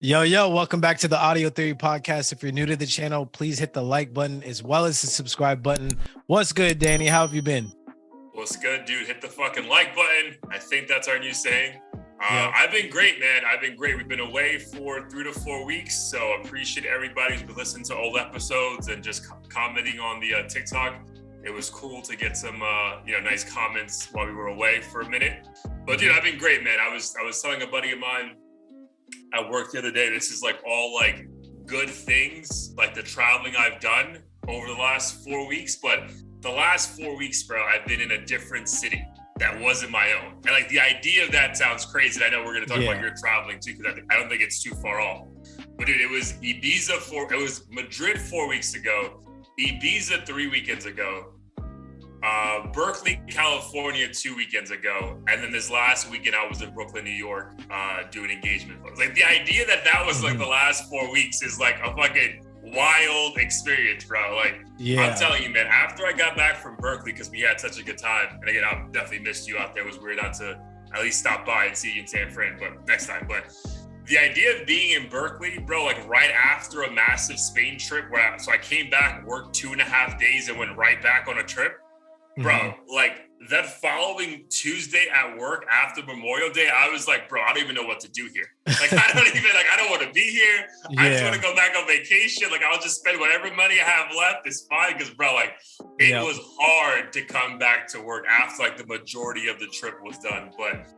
Yo, welcome back to the Audio Theory Podcast. If you're new to the channel, please hit the like button as well as the subscribe button. What's good, Danny? How have you been? What's good, dude? Hit the fucking like button. I think that's our new saying. I've been great, man. I've been great. We've been away for 3 to 4 weeks, so appreciate everybody who's been listening to old episodes and just commenting on the TikTok. It was cool to get some, nice comments while we were away for a minute. But dude, I've been great, man. I was telling a buddy of mine at work the other day, this is like all like good things, like the traveling I've done over the last 4 weeks. But the last 4 weeks, bro, I've been in a different city that wasn't my own. And like the idea of that sounds crazy. I know we're going to talk about your traveling too, because I don't think it's too far off. But dude, it was it was Madrid 4 weeks ago, Ibiza 3 weekends ago, Berkeley, California 2 weekends ago, and then this last weekend I was in Brooklyn, New York, doing engagement photos. Like the idea that was like the last 4 weeks is like a fucking wild experience, bro. Like I'm telling you, man, after I got back from Berkeley, because we had such a good time, and again, I definitely missed you out there. It was weird not to at least stop by and see you in San Fran, but next time. But the idea of being in Berkeley, bro, like right after a massive Spain trip, so I came back, worked 2.5 days, and went right back on a trip. Bro, like that following Tuesday at work after Memorial Day, I was like, bro, I don't even know what to do here. Like, I don't want to be here. I just want to go back on vacation. Like, I'll just spend whatever money I have left. It's fine. Because, bro, like, it was hard to come back to work after, like, the majority of the trip was done. But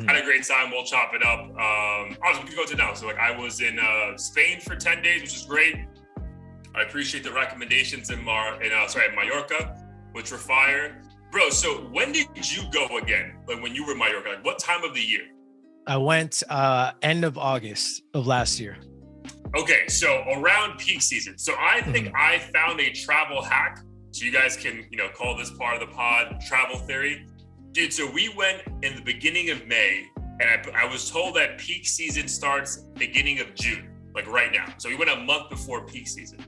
I had a great time. We'll chop it up. I was going to go to now. So, like, I was in Spain for 10 days, which is great. I appreciate the recommendations in Mallorca, which were fire. Bro, so when did you go again? Like when you were in Mallorca, like what time of the year? I went end of August of last year. Okay, so around peak season. So I think I found a travel hack. So you guys can, call this part of the pod travel theory. Dude, so we went in the beginning of May, and I was told that peak season starts beginning of June, like right now. So we went a month before peak season.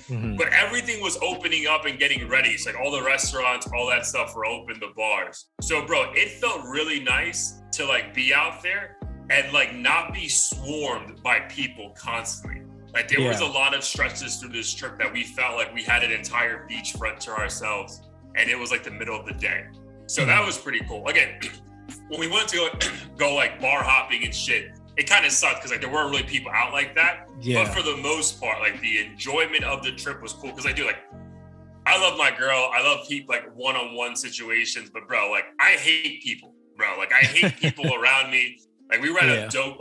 But everything was opening up and getting ready. It's like all the restaurants, all that stuff were open, the bars. So bro, it felt really nice to like be out there and like not be swarmed by people constantly. Like there was a lot of stretches through this trip that we felt like we had an entire beachfront to ourselves, and it was like the middle of the day. So that was pretty cool. Again, when we went to go like bar hopping and shit, it kind of sucked because like there weren't really people out like that. But for the most part, like the enjoyment of the trip was cool because I love my girl. I love people like one-on-one situations, but bro, like I hate people, bro. Like I hate people around me. Like we were at a dope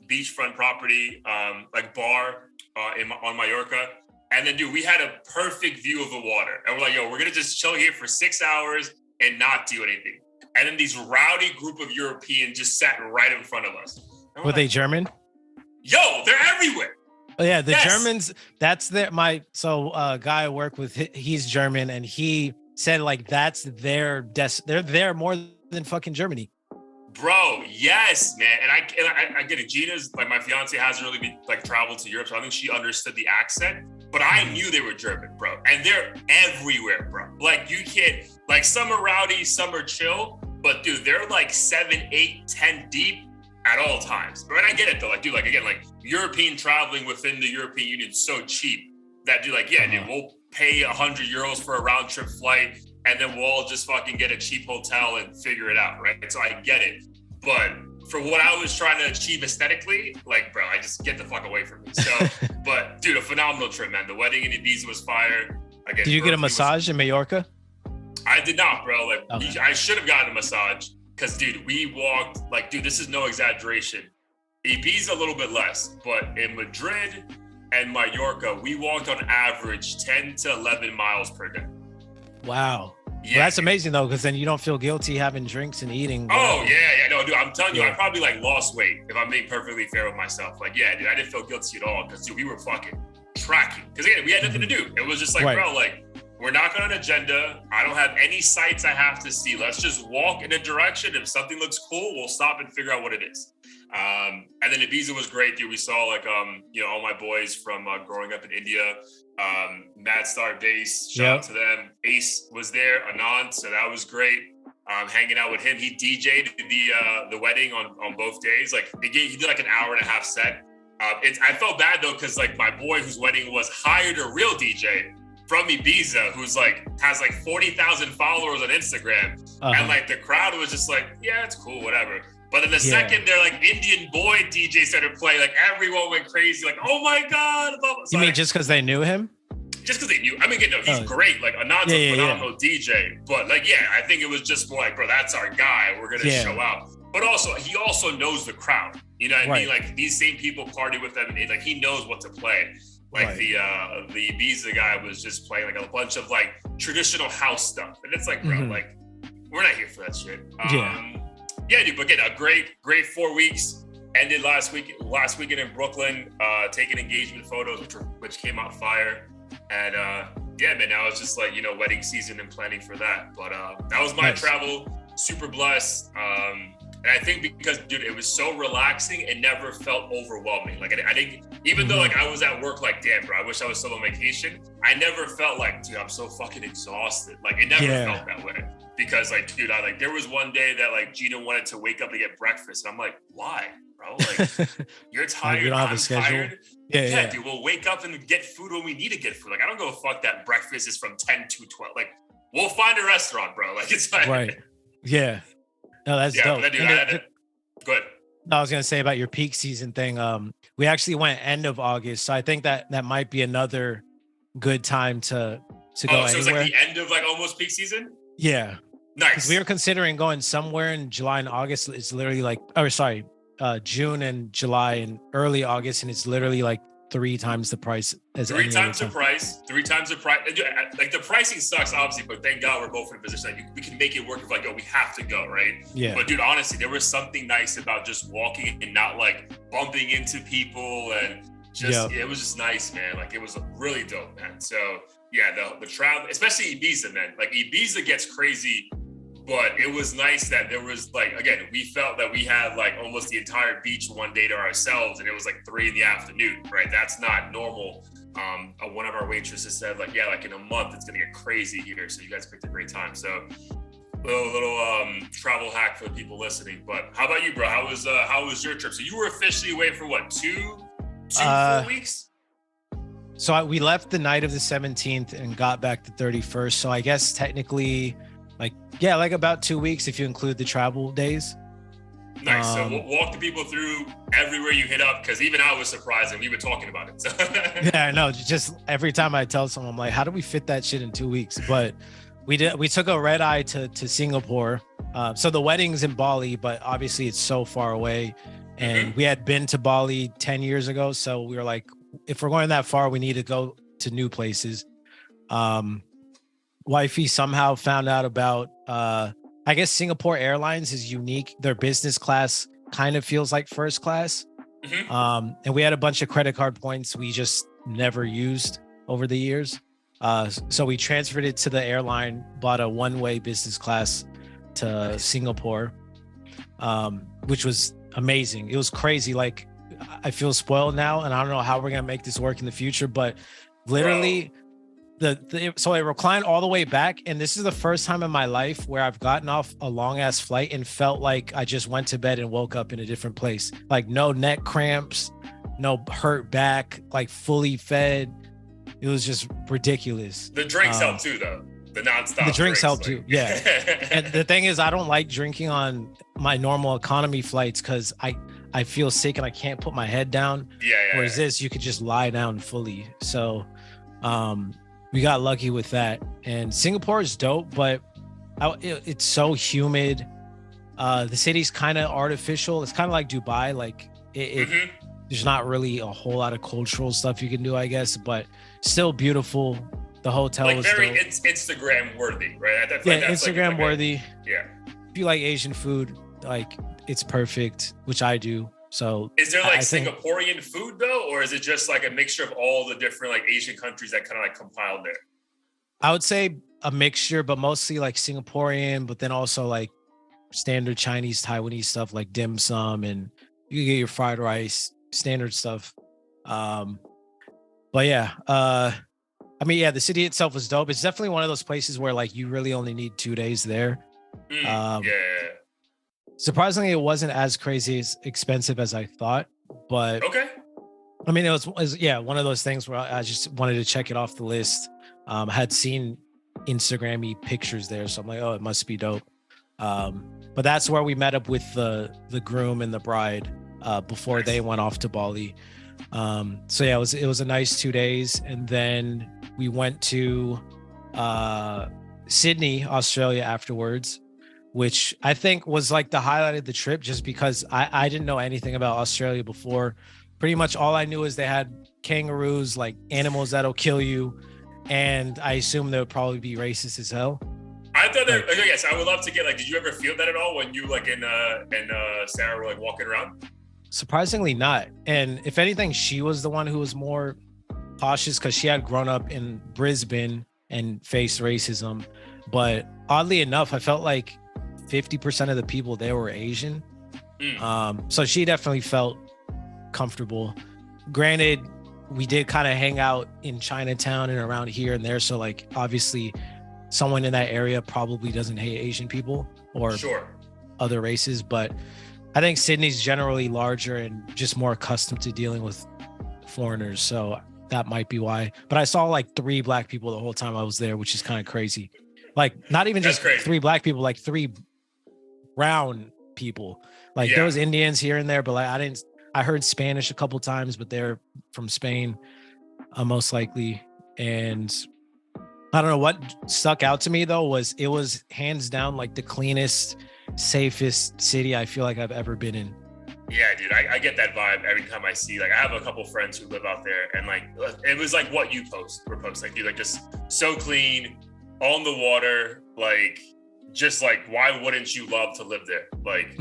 beachfront property, like bar on Mallorca. And then dude, we had a perfect view of the water. And we're like, yo, we're gonna just chill here for 6 hours and not do anything. And then these rowdy group of Europeans just sat right in front of us. Were they German? Yo, they're everywhere. Oh, yeah, the Germans, that's guy I work with, he's German, and he said like that's they're there more than fucking Germany. Bro, yes, man. And I get it. Gina's like my fiance hasn't really been like traveled to Europe, so I think she understood the accent. But I knew they were German, bro. And they're everywhere, bro. Like you can't, like some are rowdy, some are chill, but dude, they're like 7, 8, 10 deep at all times. But I get it though. Like, dude, like again, like European traveling within the European Union is so cheap that dude, like, dude, we'll pay 100 euros for a round trip flight and then we'll all just fucking get a cheap hotel and figure it out, right? So I get it. But for what I was trying to achieve aesthetically, like, bro, I just get the fuck away from me. So, but dude, a phenomenal trip, man. The wedding in Ibiza was fire. Again, did you get a massage in Mallorca? I did not, bro. Like, I should have gotten a massage. Because, dude, we walked, like, dude, this is no exaggeration. Ibiza a little bit less, but in Madrid and Mallorca, we walked on average 10 to 11 miles per day. Wow. Yeah. Well, that's amazing, though, because then you don't feel guilty having drinks and eating. Oh, yeah. No, dude, I'm telling you, I probably, like, lost weight, if I'm being perfectly fair with myself. Like, yeah, dude, I didn't feel guilty at all because, dude, we were fucking tracking. Because, again, we had nothing to do. It was just like, bro, like, we're not on an agenda. I don't have any sights I have to see. Let's just walk in a direction. If something looks cool, we'll stop and figure out what it is. And then Ibiza was great, dude. We saw like, all my boys from growing up in India, Mad Star Bass, shout out to them. Ace was there, Anand, so that was great. Hanging out with him. He DJ'd the wedding on both days. Like he did like an hour and a half set. I felt bad though because like my boy whose wedding was hired a real DJ from Ibiza who's like has like 40,000 followers on Instagram, and like the crowd was just like, yeah, it's cool, whatever. But in the second they're like Indian boy DJ started playing, like everyone went crazy, like, oh my god! You mean just because they knew him? Just because they knew. I mean, you know, he's great. Like Anand's a phenomenal DJ, but like, yeah, I think it was just more like, bro, that's our guy. We're gonna show out. But also, he also knows the crowd. You know what I mean? Like these same people party with him, and like he knows what to play. Like the Ibiza guy was just playing like a bunch of like traditional house stuff, and it's like, bro, like we're not here for that shit. Yeah, dude. But again, a great 4 weeks. Ended last weekend in Brooklyn, taking engagement photos, which came out fire. And yeah, man, now it's just like, you know, wedding season and planning for that. But that was my travel. Super blessed. And I think because, dude, it was so relaxing, it never felt overwhelming. Like I think, even though like I was at work, like, damn, bro, I wish I was still on vacation. I never felt like, dude, I'm so fucking exhausted. Like it never felt that way. Because like, dude, there was one day that like Gina wanted to wake up to get breakfast. And I'm like, why, bro? Like you're tired. You don't have a schedule. Tired. Yeah, dude, we'll wake up and get food when we need to get food. Like I don't give a fuck that breakfast is from 10 to 12. Like we'll find a restaurant, bro. Like it's fine. Right. Yeah. No, that's dope. But dude, go ahead. No, I was gonna say about your peak season thing. We actually went end of August, so I think that might be another good time to go anywhere. So it's like the end of like almost peak season? Yeah. Nice. We were considering going somewhere in July and August. It's literally like, June and July and early August, and it's literally like 3 times the price as three times the price. Like the pricing sucks, obviously, but thank God we're both in a position that we can make it work. If like, yo, we have to go, right? Yeah. But dude, honestly, there was something nice about just walking and not like bumping into people, and just it was just nice, man. Like it was really dope, man. So yeah, the travel, especially Ibiza, man. Like Ibiza gets crazy. But it was nice that there was like, again, we felt that we had like almost the entire beach one day to ourselves, and it was like 3 p.m, right? That's not normal. One of our waitresses said like, yeah, like in a month it's gonna get crazy here. So you guys picked a great time. So little travel hack for the people listening. But how about you, bro? How was your trip? So you were officially away for what, 4 weeks? So we left the night of the 17th and got back the 31st. So I guess technically, like about 2 weeks if you include the travel days. Nice. So we'll walk the people through everywhere you hit up, because even I was surprised and we've been talking about it. So. Yeah, I know. Just every time I tell someone, I'm like, how do we fit that shit in 2 weeks? But we took a red eye to Singapore. So the wedding's in Bali, but obviously it's so far away. And we had been to Bali 10 years ago. So we were like, if we're going that far, we need to go to new places. Wifey somehow found out about, I guess Singapore Airlines is unique. Their business class kind of feels like first class. And we had a bunch of credit card points we just never used over the years. So we transferred it to the airline, bought a one-way business class to Singapore, which was amazing. It was crazy. Like I feel spoiled now, and I don't know how we're going to make this work in the future, but literally... So I reclined all the way back, and this is the first time in my life where I've gotten off a long ass flight and felt like I just went to bed and woke up in a different place. Like no neck cramps, no hurt back, like fully fed. It was just ridiculous. The drinks help too, though. The nonstop. The drinks help too. Yeah. And the thing is, I don't like drinking on my normal economy flights because I feel sick and I can't put my head down. Yeah. Whereas this, you could just lie down fully. So, we got lucky with that. And Singapore is dope, but it's so humid. The city's kind of artificial. It's kind of like Dubai. Like there's not really a whole lot of cultural stuff you can do, I guess, but still beautiful. The hotel like was very dope. Instagram worthy, right? Instagram worthy. Yeah. If you like Asian food, like it's perfect, which I do. So is there like Singaporean food though, or is it just like a mixture of all the different like Asian countries that kind of like compiled there? I would say a mixture, but mostly like Singaporean, but then also like standard Chinese, Taiwanese stuff like dim sum, and you can get your fried rice, standard stuff. But yeah, I mean, yeah, the city itself was dope. It's definitely one of those places where like you really only need 2 days there. Yeah. Surprisingly, it wasn't as crazy as expensive as I thought, but okay. I mean, it was yeah, one of those things where I just wanted to check it off the list. I had seen Instagram-y pictures there, so I'm like, oh, it must be dope. But that's where we met up with the groom and the bride before they went off to Bali. So yeah, it was a nice 2 days, and then we went to Sydney, Australia afterwards, which I think was like the highlight of the trip, just because I didn't know anything about Australia before. Pretty much all I knew is they had kangaroos, like animals that'll kill you, and I assume they would probably be racist as hell. I thought that. Like, yes, I would love to get like. Did you ever feel that at all when you like and Sarah were like walking around? Surprisingly not. And if anything, she was the one who was more cautious because she had grown up in Brisbane and faced racism. But oddly enough, I felt like 50% of the people there were Asian. So she definitely felt comfortable. Granted, we did kind of hang out in Chinatown and around here and there. So like, obviously someone in that area probably doesn't hate Asian people or other races, but I think Sydney's generally larger and just more accustomed to dealing with foreigners. So that might be why. But I saw like 3 black people the whole time I was there, which is kind of crazy. Like not even just 3 black people, like 3 brown people. Like there was Indians here and there, but like I heard Spanish a couple times, but they're from Spain, most likely. And I don't know what stuck out to me though it was hands down like the cleanest, safest city I feel like I've ever been in. Yeah, dude, I get that vibe every time I see, like, I have a couple friends who live out there, and like it was like what you were posting, like, dude, like just so clean, on the water, like just like why wouldn't you love to live there? Like,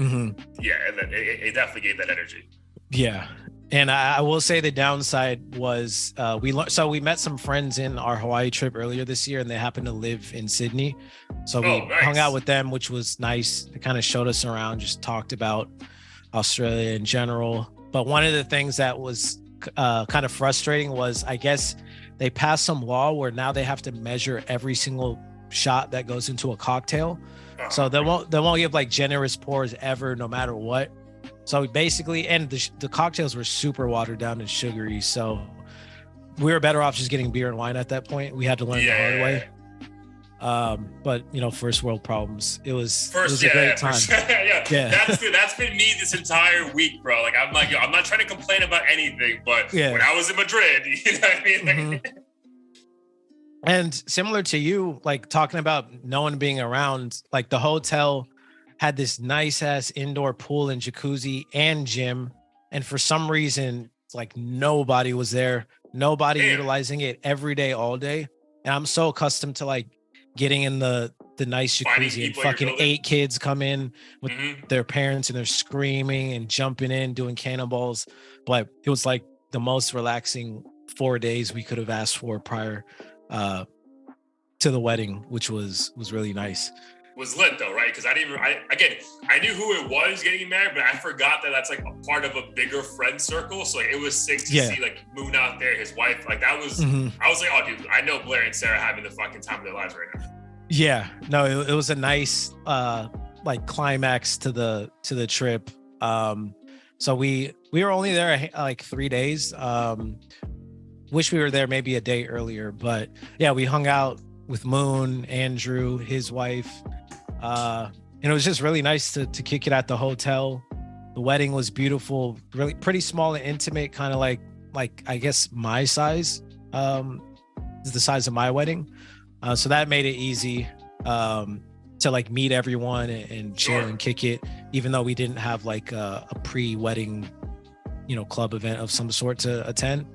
yeah, it definitely gave that energy. Yeah. And I will say the downside was we met some friends in our Hawaii trip earlier this year, and they happened to live in Sydney. So we hung out with them, which was nice. They kind of showed us around, just talked about Australia in general. But one of the things that was kind of frustrating was, I guess they passed some law where now they have to measure every single shot that goes into a cocktail. So they won't give like generous pours ever, no matter what. So basically, and the cocktails were super watered down and sugary. So we were better off just getting beer and wine at that point. We had to learn the hard way. But you know, first world problems. It was a great time. That's been me this entire week, bro. Like I'm like, yo, I'm not trying to complain about anything, but when I was in Madrid, you know what I mean? Like, and similar to you, like talking about no one being around, like the hotel had this nice ass indoor pool and jacuzzi and gym. And for some reason, like nobody was there, nobody utilizing it every day, all day. And I'm so accustomed to like getting in the nice jacuzzi and fucking 8 kids come in with their parents and they're screaming and jumping in, doing cannonballs. But it was like the most relaxing 4 days we could have asked for prior to the wedding, which was really nice. Was lit though, right? Because I knew who it was getting married, but I forgot that that's like a part of a bigger friend circle. So like it was sick to see like Moon out there, his wife. Like that was, I was like, oh dude, I know Blair and Sarah having the fucking time of their lives right now. Yeah, no, it was a nice like climax to the trip. So we were only there like 3 days. Wish we were there maybe a day earlier, but yeah, we hung out with Moon, Andrew, his wife. And it was just really nice to kick it at the hotel. The wedding was beautiful, really pretty small and intimate, kind of like I guess my size, is the size of my wedding. So that made it easy to like meet everyone and chill and kick it, even though we didn't have like a pre-wedding, club event of some sort to attend.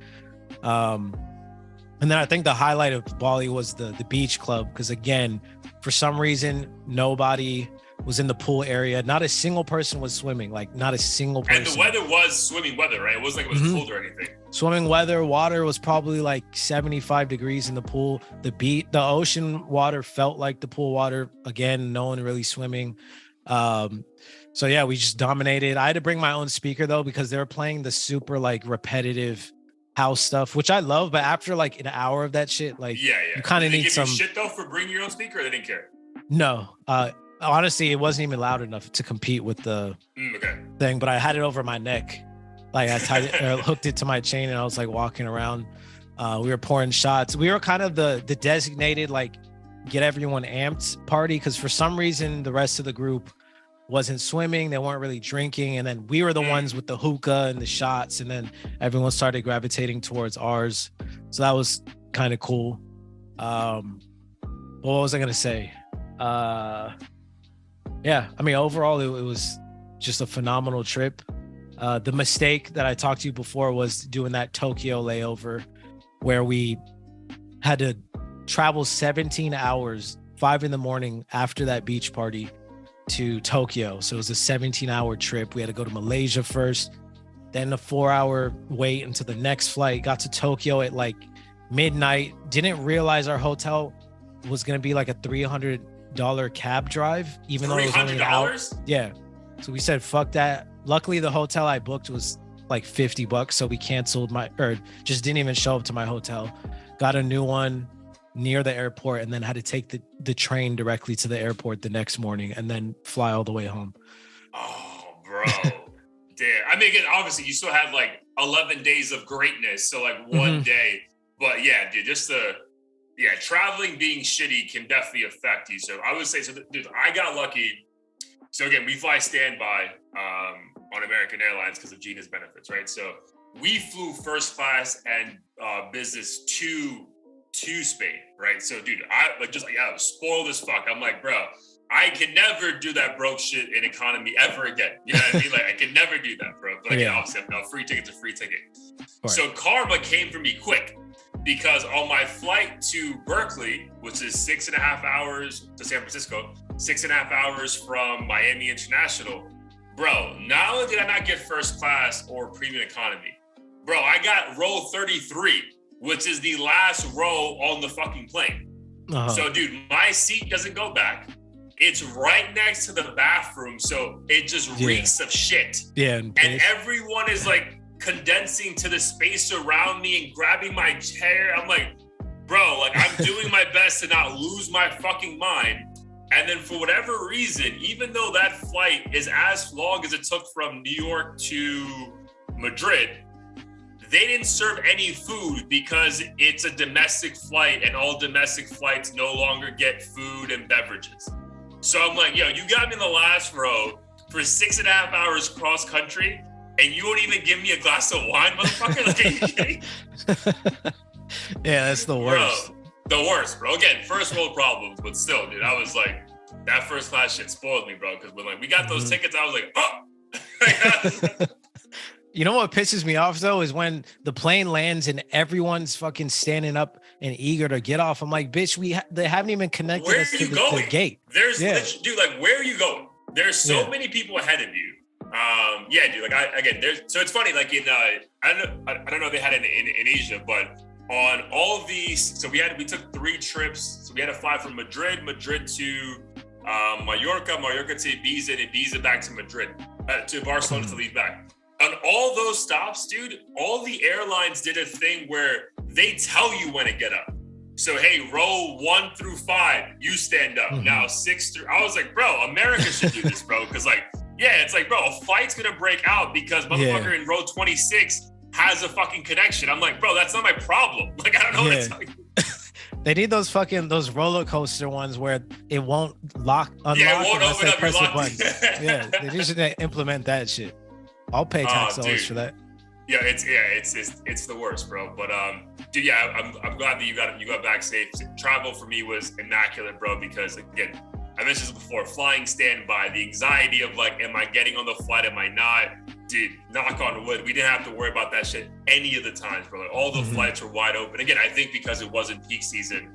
And then I think the highlight of Bali was the beach club, because again, for some reason, nobody was in the pool area. Not a single person was swimming, like not a single person. And the weather was swimming weather, right? It wasn't like it was cold or anything. Swimming weather, water was probably like 75 degrees in the pool. The ocean water felt like the pool water. Again, no one really swimming. So yeah, we just dominated. I had to bring my own speaker though, because they were playing the super like repetitive house stuff, which I love, but after like an hour of that shit, like you kind of need some shit though for bringing your own speaker, or they didn't care? No, honestly, it wasn't even loud enough to compete with the thing, but I had it over my neck Like I tied it, or hooked it to my chain, and I was like walking around. We were pouring shots. We were kind of the designated like get everyone amped party, because for some reason the rest of the group wasn't swimming, they weren't really drinking, and then we were the ones with the hookah and the shots, and then everyone started gravitating towards ours. So that was kind of cool. What was I gonna say? Yeah, I mean, overall it was just a phenomenal trip. The mistake that I talked to you before was doing that Tokyo layover, where we had to travel 17 hours, 5 a.m. after that beach party to Tokyo. So it was a 17-hour trip. We had to go to Malaysia first, then a 4-hour wait until the next flight. Got to Tokyo at like midnight. Didn't realize our hotel was going to be like a $300 cab drive, even though it was only an hour. Yeah. So we said, fuck that. Luckily, the hotel I booked was like $50. So we canceled just didn't even show up to my hotel. Got a new one near the airport, and then had to take the train directly to the airport the next morning and then fly all the way home. Oh, bro. Damn. I mean, again, obviously you still had like 11 days of greatness. So like one day, but yeah, dude, traveling being shitty can definitely affect you. So I would say, dude, I got lucky. So again, we fly standby on American Airlines because of Gina's benefits, right? So we flew first class and business to Spain, right? So dude, I was spoiled as fuck. I'm like, bro, I can never do that broke shit in economy ever again. You know what I mean? Like I can never do that, bro. But again, obviously, no, free ticket's a free ticket. Right. So karma came for me quick, because on my flight to Berkeley, which is 6.5 hours to San Francisco, 6.5 hours from Miami International, bro, not only did I not get first class or premium economy, bro, I got row 33, which is the last row on the fucking plane. So, dude, my seat doesn't go back. It's right next to the bathroom, so it just reeks of shit. Yeah, and everyone is like condensing to the space around me and grabbing my chair. I'm like, bro, like I'm doing my best to not lose my fucking mind. And then for whatever reason, even though that flight is as long as it took from New York to Madrid, they didn't serve any food because it's a domestic flight and all domestic flights no longer get food and beverages. So I'm like, yo, you got me in the last row for 6.5 hours cross country, and you won't even give me a glass of wine, motherfucker? Like, are you kidding? Yeah, that's the worst. Bro, the worst, bro. Again, first world problems, but still, dude, I was like, that first class shit spoiled me, bro. Because when like we got those tickets, I was like, oh. You know what pisses me off though is when the plane lands and everyone's fucking standing up and eager to get off. I'm like, bitch, they haven't even connected us to the gate. Dude, like, where are you going? There's so many people ahead of you. Dude, like so it's funny, like in I don't know if they had it in Asia, but on all of these, so we took 3 trips. So we had to fly from Madrid to Mallorca to Ibiza, and Ibiza back to Madrid, to Barcelona to leave back. On all those stops, dude, all the airlines did a thing where they tell you when to get up. So, hey, row 1 through 5, you stand up. Now 6 through, I was like, bro, America should do this, bro. Because like, yeah, it's like, bro, a flight's gonna break out because motherfucker in row 26 has a fucking connection. I'm like, bro, that's not my problem. Like, I don't know what to tell you. They need those roller coaster ones where it won't unlock it won't open up your lock. Yeah, they just need to implement that shit. I'll pay tax dollars for that. Yeah, it's the worst, bro. But dude, yeah, I'm glad that you got back safe. Travel for me was immaculate, bro, because again, I mentioned this before, flying standby, the anxiety of like, am I getting on the flight? Am I not? Dude, knock on wood, we didn't have to worry about that shit any of the times, bro. Like, all the flights were wide open. Again, I think because it wasn't peak season,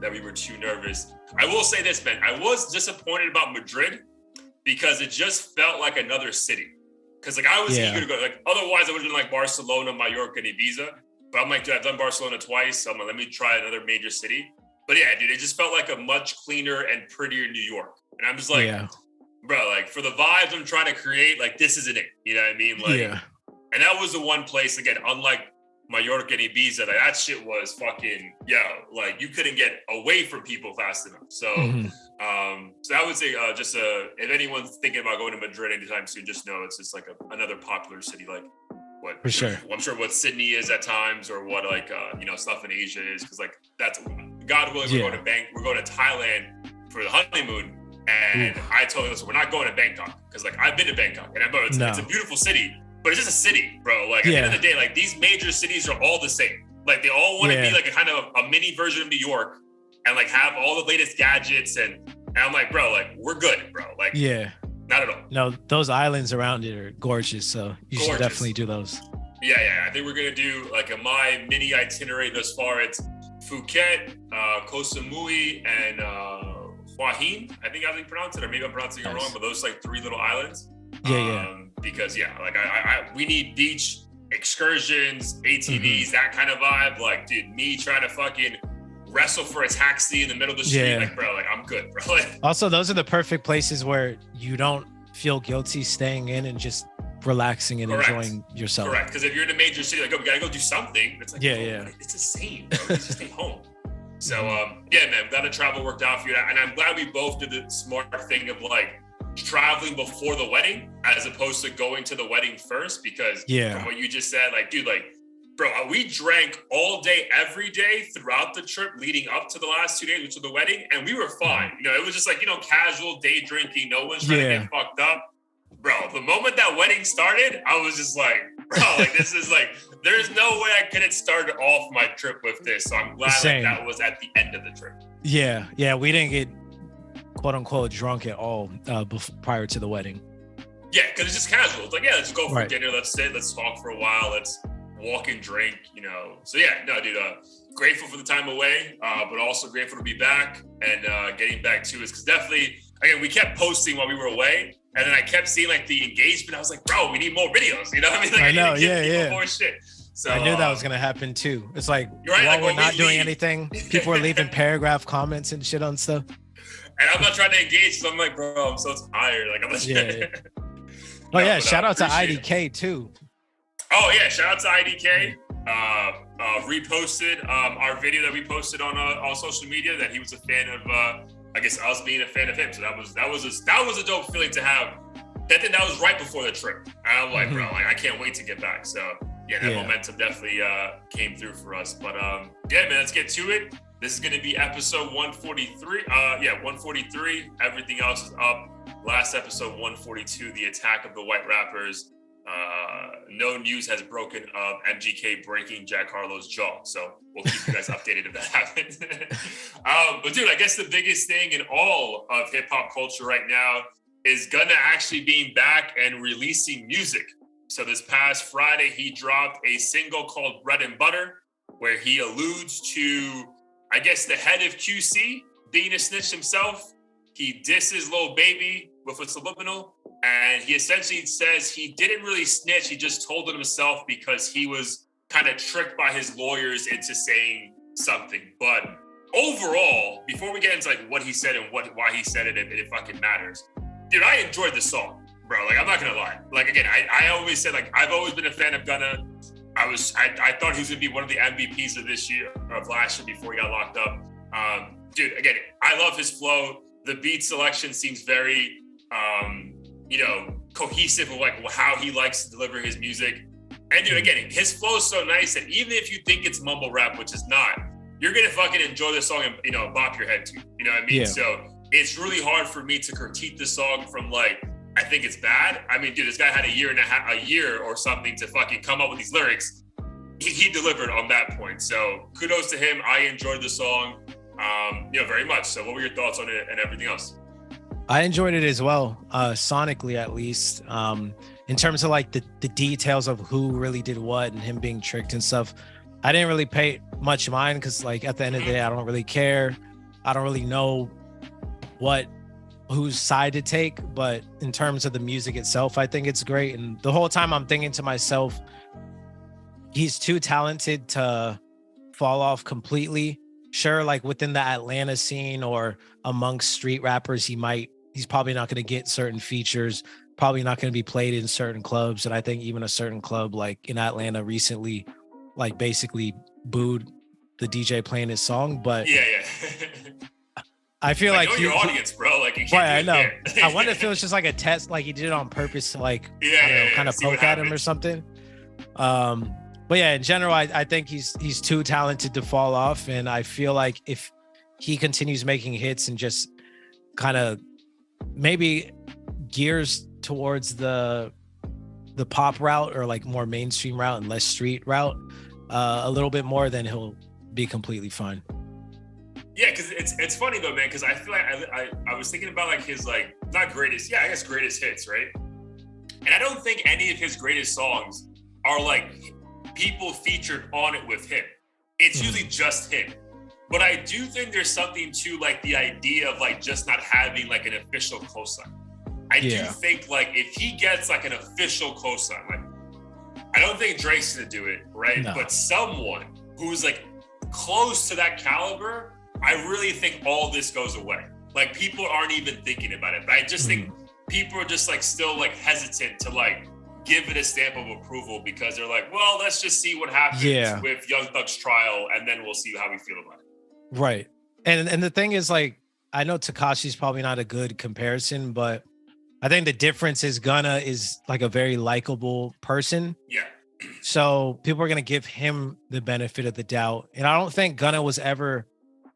that we were too nervous. I will say this, man, I was disappointed about Madrid because it just felt like another city. Because like I was eager to go. Like otherwise, I would have been like Barcelona, Mallorca, and Ibiza. But I'm like, dude, I've done Barcelona twice. So I'm like, let me try another major city. But yeah, dude, it just felt like a much cleaner and prettier New York. And I'm just like, bro, like for the vibes I'm trying to create, like this isn't it. You know what I mean? Like, and that was the one place, again, unlike Mallorca and Ibiza, like that shit was fucking, like you couldn't get away from people fast enough. So, so I would say if anyone's thinking about going to Madrid anytime soon, just know it's just like another popular city. Like what for sure. I'm sure what Sydney is at times, or what like stuff in Asia is, because like that's God willing, we're going to Thailand for the honeymoon. And I told him, listen, we're not going to Bangkok, because like I've been to Bangkok, and I know it's a beautiful city, but it's just a city, bro. Like at the end of the day, like these major cities are all the same. Like they all want to be like a kind of a mini version of New York, and like have all the latest gadgets, and I'm like, bro, like we're good, bro. Like not at all. No, those islands around it are gorgeous, so you should definitely do those. Yeah. I think we're gonna do like my mini itinerary thus far. It's Phuket, Koh Samui, and Hua Hin, I think I pronounce it, or maybe I'm pronouncing it wrong, but those like 3 little islands. Because like we need beach excursions, ATVs, that kind of vibe. Like, dude, me trying to fucking wrestle for a taxi in the middle of the street, like, bro, like I'm good, bro. Like, also, those are the perfect places where you don't feel guilty staying in and just relaxing and enjoying yourself. Correct, because if you're in a major city, like, oh, we gotta go do something. It's like, it's the same, bro. You just stay home. So, man, I'm glad the travel worked out for you. And I'm glad we both did the smart thing of like traveling before the wedding as opposed to going to the wedding first, because from what you just said, like, dude, like, bro, we drank all day, every day throughout the trip leading up to the last 2 days, which was the wedding, and we were fine. It was just like, casual day drinking. No one's trying to get fucked up. Bro, the moment that wedding started, I was just like, bro, like, this is like, there's no way I could have started off my trip with this. So I'm glad like, that was at the end of the trip. Yeah. We didn't get quote unquote drunk at all prior to the wedding. Yeah, because it's just casual. It's like, let's go for dinner. Let's sit. Let's talk for a while. Let's walk and drink, So dude, grateful for the time away, but also grateful to be back and getting back to it. Because definitely, again, we kept posting while we were away. And then I kept seeing like the engagement. I was like, bro, we need more videos. You know what I mean? Like, I know, need to give more shit. So I knew that was gonna happen too. It's like while we're not doing anything, people are leaving paragraph comments and shit on stuff. And I'm not trying to engage, so I'm like, bro, I'm so tired. Like, I'm not shout out to IDK too. Oh yeah, shout out to IDK. Reposted our video that we posted on social media that he was a fan of. I guess us being a fan of him, so that was a dope feeling to have. I think that was right before the trip. And I'm like, bro, like I can't wait to get back. So that momentum definitely came through for us. But man, let's get to it. This is gonna be episode 143. 143. Everything else is up. Last episode 142, the attack of the white rappers. No news has broken of MGK breaking Jack Harlow's jaw, so we'll keep you guys updated if that happens. But dude, I guess the biggest thing in all of hip hop culture right now is Gunna actually being back and releasing music. So this past Friday, he dropped a single called Bread and Butter, where he alludes to, I guess, the head of QC being a snitch himself. He disses Lil Baby with a subliminal, and he essentially says he didn't really snitch. He just told it himself because he was kind of tricked by his lawyers into saying something. But overall, before we get into like what he said and why he said it, if it fucking matters, dude, I enjoyed the song, bro. Like, I'm not gonna lie. Like, again, I always said, like, I've always been a fan of Gunna. I thought he was gonna be one of the MVPs of this year, of last year, before he got locked up. Dude, again, I love his flow. The beat selection seems very cohesive with like how he likes to deliver his music. And dude, again, his flow is so nice that even if you think it's mumble rap, which is not, you're gonna fucking enjoy the song and bop your head to. You know what I mean? Yeah. So it's really hard for me to critique the song from like, I think it's bad. I mean, dude, this guy had a year or something to fucking come up with these lyrics. He delivered on that point. So kudos to him. I enjoyed the song, very much. So what were your thoughts on it and everything else? I enjoyed it as well, sonically at least. In terms of like the details of who really did what and him being tricked and stuff, I didn't really pay much mind because like at the end of the day, I don't really care. I don't really know whose side to take, but in terms of the music itself, I think it's great. And the whole time I'm thinking to myself, he's too talented to fall off completely. Sure, like within the Atlanta scene or amongst street rappers, he's probably not going to get certain features, probably not going to be played in certain clubs. And I think even a certain club like in Atlanta recently, like basically booed the DJ playing his song. But I feel like know your audience, bro. Like, you can't. I know. I wonder if it was just like a test, like he did it on purpose to like, kind of poke at him or something. But yeah, in general, I think he's too talented to fall off, and I feel like if he continues making hits and just kind of maybe gears towards the pop route or like more mainstream route and less street route a little bit more, then he'll be completely fine. Yeah, because it's funny though, man, because I feel like I was thinking about like his like not greatest, yeah, I guess greatest hits, right? And I don't think any of his greatest songs are like people featured on it with him. It's usually just him. But I do think there's something to like the idea of like just not having like an official cosign. I do think like if he gets like an official cosign, like I don't think Drake's gonna do it, right? No. But someone who's like close to that caliber, I really think all this goes away. Like people aren't even thinking about it. But I just think people are just like still like hesitant to like give it a stamp of approval because they're like, well, let's just see what happens with Young Thug's trial and then we'll see how we feel about it. Right. And the thing is, like, I know Tekashi's probably not a good comparison, but I think the difference is Gunna is like a very likable person. Yeah. So people are going to give him the benefit of the doubt. And I don't think Gunna was ever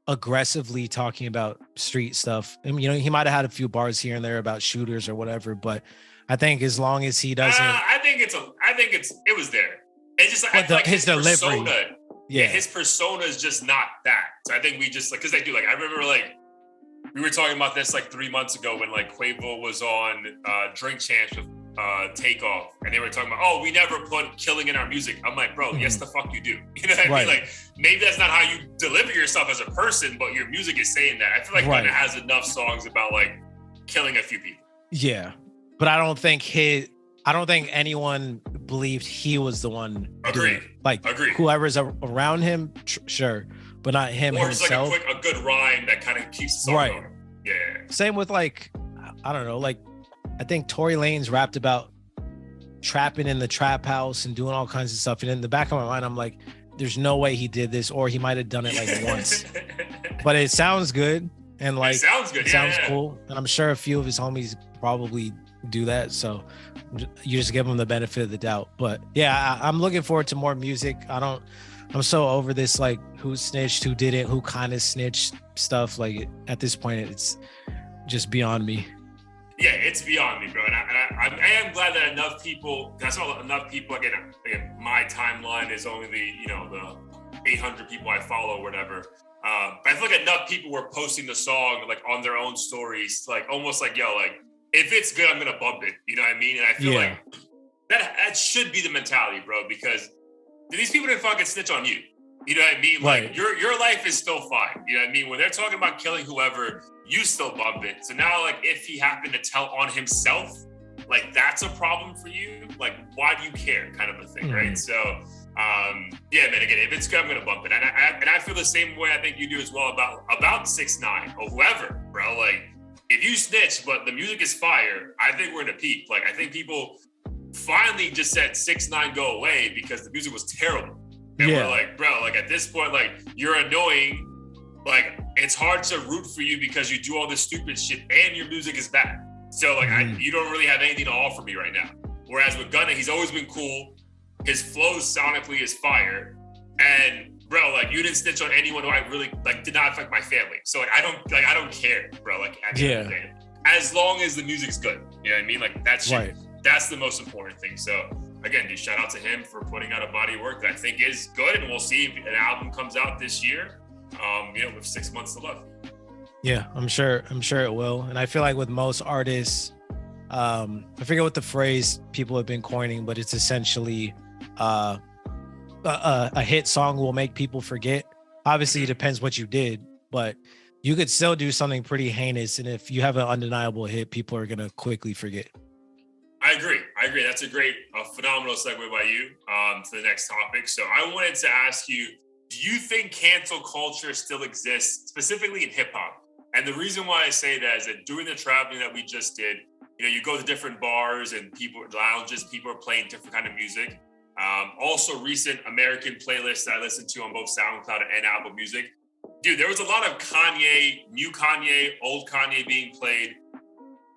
aggressively talking about street stuff. I mean, you know, he might have had a few bars here and there about shooters or whatever, but I think as long as he doesn't, I think it was there. It's just I feel like his delivery. Persona, his persona is just not that. So I think we just like, because I do like, I remember like we were talking about this like 3 months ago when like Quavo was on Drink Champs with Takeoff, and they were talking about, oh, we never put killing in our music. I'm like, bro, yes, the fuck you do. You know what I mean? Like maybe that's not how you deliver yourself as a person, but your music is saying that. I feel like Gunna has enough songs about like killing a few people. Yeah, but I don't think anyone believed he was the one. Agreed. Agreed. Whoever's around him, sure, but not him or himself. Or just like a good rhyme that kind of keeps the song going. Yeah. Same with like, I don't know, like I think Tory Lanez rapped about trapping in the trap house and doing all kinds of stuff. And in the back of my mind, I'm like, there's no way he did this, or he might have done it like once. But it sounds good. And like, it sounds good. It sounds cool. And I'm sure a few of his homies probably do that. So you just give them the benefit of the doubt. But yeah, I'm looking forward to more music. I'm so over this, like who snitched, who didn't, who kind of snitched stuff. Like at this point, it's just beyond me. Yeah, it's beyond me, bro. And I am glad that enough people, again, my timeline is only the 800 people I follow or whatever. But I feel like enough people were posting the song like on their own stories, like almost like, yo, like if it's good, I'm gonna bump it. You know what I mean? And I feel like that should be the mentality, bro, because these people didn't fucking snitch on you. You know what I mean? Like your life is still fine. You know what I mean? When they're talking about killing whoever, you still bump it. So now, like, if he happened to tell on himself, like that's a problem for you. Like, why do you care? Kind of a thing, right? So, yeah, man. Again, if it's good, I'm gonna bump it. And I feel the same way I think you do as well about 6ix9ine or whoever, bro. Like, if you snitch, but the music is fire, I think we're in a peak. Like, I think people finally just said 6ix9ine go away because the music was terrible. And we're like, bro, like at this point, like you're annoying. Like it's hard to root for you because you do all this stupid shit and your music is bad. So like you don't really have anything to offer me right now. Whereas with Gunna, he's always been cool. His flow sonically is fire. And bro, like you didn't snitch on anyone who I really like did not affect my family. So like I don't care, bro. Like at the end of the day, as long as the music's good. You know what I mean? Like that's that's the most important thing. So again, dude, shout out to him for putting out a body of work that I think is good, and we'll see if an album comes out this year. With 6 months to love. Yeah, I'm sure it will. And I feel like with most artists, I forget what the phrase people have been coining, but it's essentially a hit song will make people forget. Obviously, it depends what you did, but you could still do something pretty heinous, and if you have an undeniable hit, people are gonna quickly forget. I agree. That's a phenomenal segue by you to the next topic. So I wanted to ask you, do you think cancel culture still exists, specifically in hip hop? And the reason why I say that is that during the traveling that we just did, you go to different bars and lounges, people are playing different kind of music. Also recent American playlists that I listened to on both SoundCloud and Apple Music. Dude, there was a lot of Kanye, new Kanye, old Kanye being played.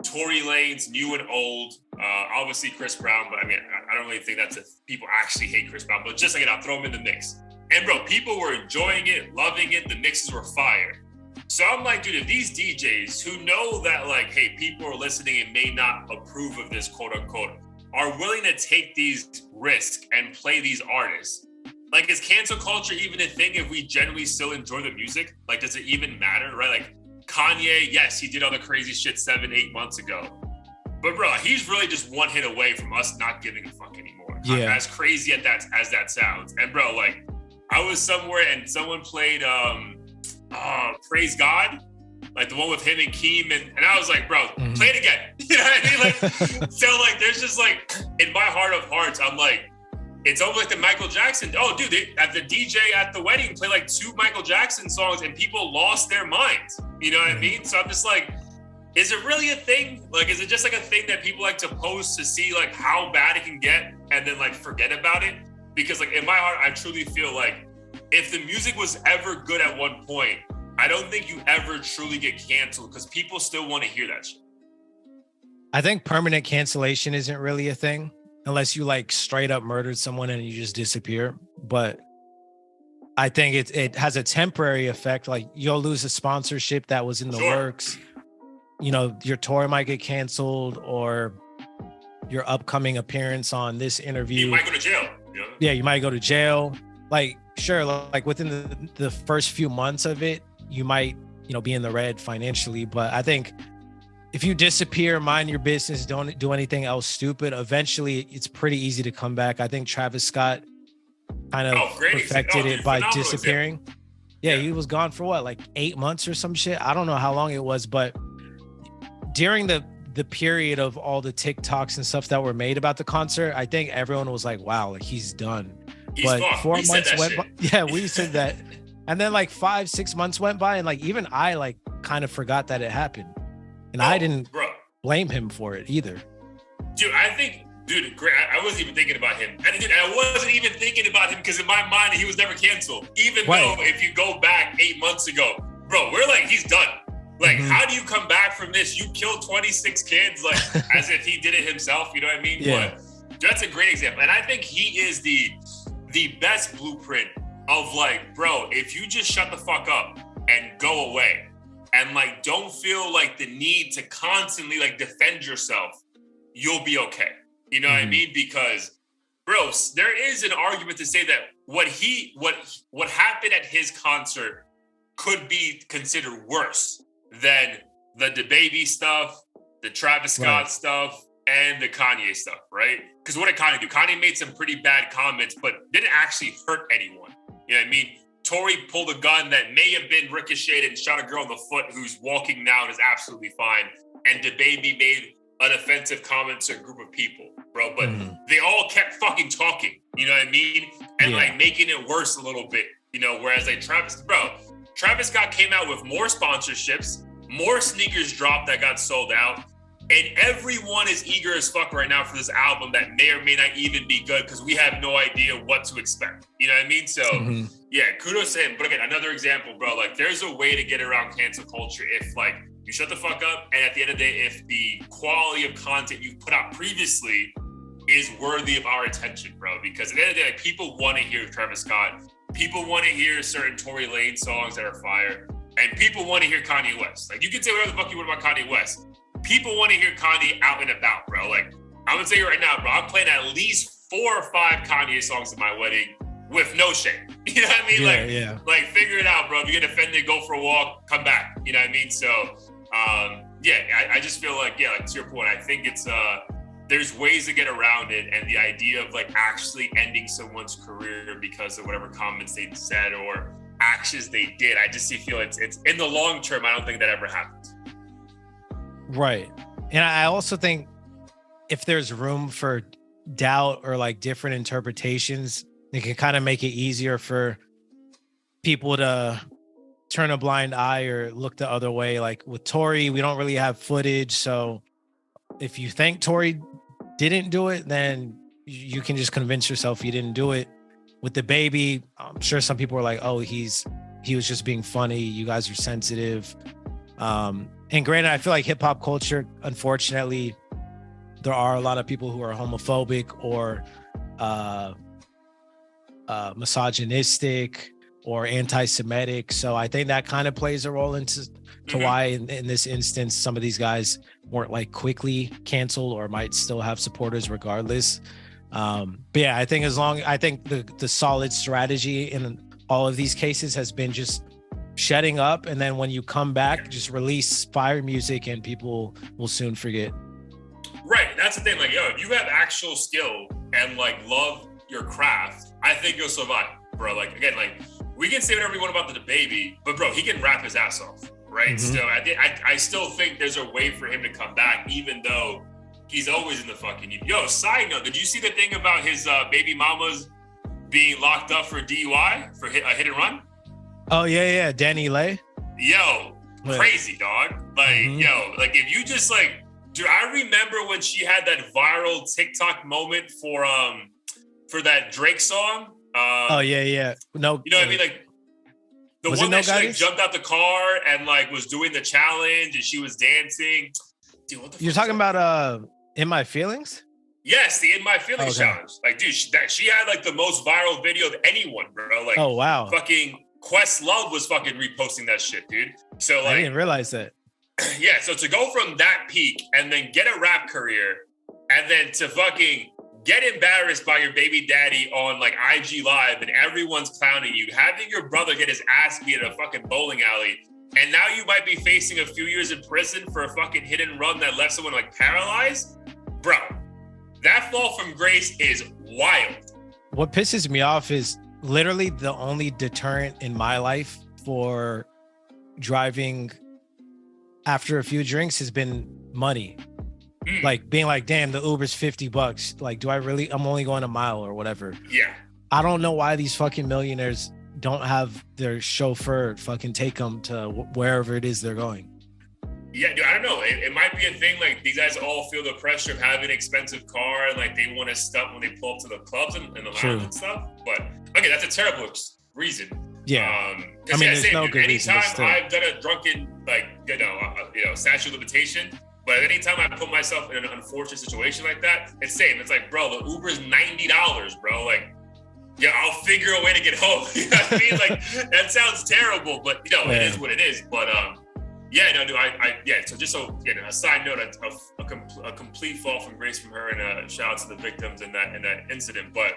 Tory Lanez, new and old. Obviously Chris Brown, but I mean, I don't really think people actually hate Chris Brown, but just like I'll throw him in the mix. And bro, people were enjoying it, loving it. The mixes were fire. So I'm like, dude, if these DJs who know that like, hey, people are listening and may not approve of this, quote unquote, are willing to take these risks and play these artists, like, is cancel culture even a thing if we genuinely still enjoy the music? Like, does it even matter, right? Like, Kanye, yes, he did all the crazy shit 7-8 months ago. But bro, he's really just one hit away from us not giving a fuck anymore. Yeah. As crazy as that sounds. And bro, like, I was somewhere and someone played Praise God, like the one with him and Keem, and I was like, bro, play it again. You know what I mean? Like, so like, there's just like, in my heart of hearts, I'm like, it's almost like the Michael Jackson. Oh, dude, at the DJ at the wedding play like 2 Michael Jackson songs, and people lost their minds. You know what I mean? So I'm just like, is it really a thing? Like, is it just like a thing that people like to post to see like how bad it can get, and then like forget about it? Because like in my heart, I truly feel like if the music was ever good at one point, I don't think you ever truly get canceled because people still want to hear that shit. I think permanent cancellation isn't really a thing unless you like straight up murdered someone and you just disappear. But I think it has a temporary effect. Like, you'll lose a sponsorship that was in the works. You know, your tour might get canceled, or your upcoming appearance on this interview. You might go to jail. You know? Yeah, you might go to jail. Like, sure, like within the first few months of it, you might, you know, be in the red financially. But I think if you disappear, mind your business, don't do anything else stupid, eventually it's pretty easy to come back. I think Travis Scott kind of perfected it by disappearing. Yeah, he was gone for what, like 8 months or some shit? I don't know how long it was, but during the period of all the TikToks and stuff that were made about the concert, I think everyone was like, wow, like he's done. But 4 months went by. Yeah, we said that. And then like 5-6 months went by, and like even I like kind of forgot that it happened. And I didn't blame him for it either. Dude, I think, great. I wasn't even thinking about him. And dude, I wasn't even thinking about him because in my mind, he was never canceled. Even though if you go back 8 months ago, bro, we're like, he's done. Like, how do you come back from this? You killed 26 kids, like, as if he did it himself, you know what I mean? Yeah. But that's a great example. And I think he is the best blueprint of like, bro, if you just shut the fuck up and go away and like, don't feel like the need to constantly like defend yourself, you'll be okay. You know what I mean? Because, bro, there is an argument to say that what happened at his concert could be considered worse than the DaBaby stuff, the Travis Scott stuff, and the Kanye stuff, right? Because what did Kanye do? Kanye made some pretty bad comments, but didn't actually hurt anyone. You know what I mean? Tory pulled a gun that may have been ricocheted and shot a girl in the foot who's walking now and is absolutely fine. And DaBaby made an offensive comment to a group of people, bro. But they all kept fucking talking, you know what I mean? And like making it worse a little bit, you know? Whereas like Travis Scott came out with more sponsorships, more sneakers dropped that got sold out. And everyone is eager as fuck right now for this album that may or may not even be good because we have no idea what to expect. You know what I mean? So, yeah, kudos to him. But again, another example, bro, like there's a way to get around cancel culture if like you shut the fuck up, and at the end of the day, if the quality of content you've put out previously is worthy of our attention, bro. Because at the end of the day, like, people want to hear Travis Scott. People want to hear certain Tory Lanez songs that are fire. And people want to hear Kanye West. Like, you can say whatever the fuck you want about Kanye West. People want to hear Kanye out and about, bro. Like, I'm going to tell you right now, bro, I'm playing at least 4 or 5 Kanye songs at my wedding with no shame. You know what I mean? Like, figure it out, bro. If you get offended, go for a walk, come back. You know what I mean? So, I just feel like, like to your point, I think it's, there's ways to get around it. And the idea of like actually ending someone's career because of whatever comments they said or actions they did, I just feel it's in the long term, I don't think that ever happens. Right. And I also think if there's room for doubt or like different interpretations, it can kind of make it easier for people to turn a blind eye or look the other way. Like with Tory, we don't really have footage. So if you think Tory didn't do it, then you can just convince yourself he didn't do it. With DaBaby, I'm sure some people were like, oh, he was just being funny. You guys are sensitive. And granted, I feel like hip hop culture, unfortunately, there are a lot of people who are homophobic or misogynistic or anti-Semitic. So I think that kind of plays a role into why in this instance some of these guys weren't like quickly canceled or might still have supporters regardless. But yeah, I think the solid strategy in all of these cases has been just shutting up, and then when you come back, just release fire music and people will soon forget. Right, that's the thing. Like, yo, if you have actual skill and like love your craft, I think you'll survive, bro. Like, again, like we can say whatever we want about the baby, but bro, he can rap his ass off, right? Still, I still think there's a way for him to come back, even though he's always in the fucking. Yo, side note, did you see the thing about his baby mamas being locked up for DUI for a hit and run? Oh yeah, Danny Lay. Yo, crazy dog. Like, yo, like if you just like, dude, I remember when she had that viral TikTok moment for that Drake song. Oh yeah. No, you know what I mean? Like the one that she like jumped out the car and like was doing the challenge and she was dancing. Dude, what the fuck? You're talking about In My Feelings? Yes, the In My Feelings challenge. Like, dude, she had like the most viral video of anyone, bro. Like, oh wow, fucking Questlove was fucking reposting that shit, dude. So like, I didn't realize that. Yeah, so to go from that peak and then get a rap career and then to fucking get embarrassed by your baby daddy on like IG Live and everyone's clowning you, having your brother get his ass beat at a fucking bowling alley, and now you might be facing a few years in prison for a fucking hit and run that left someone like paralyzed. Bro, that fall from grace is wild. What pisses me off is literally the only deterrent in my life for driving after a few drinks has been money. Like being like, damn, the Uber's $50. Like, I'm only going a mile or whatever. Yeah. I don't know why these fucking millionaires don't have their chauffeur fucking take them to wherever it is they're going. Yeah, dude, I don't know. It might be a thing. Like, these guys all feel the pressure of having an expensive car and like they want to stunt when they pull up to the clubs and the lounge and stuff. But okay, that's a terrible reason. Yeah. I mean, there's no good reason. Anytime I've done a drunken, like, statute of limitation, but anytime I put myself in an unfortunate situation like that, it's same. It's like, bro, the Uber's $90, bro. Like, yeah, I'll figure a way to get home. You know what I mean? Like, that sounds terrible, but it is what it is. But yeah, no, dude, so just so a side note, a complete fall from grace from her, and a shout out to the victims in that incident. But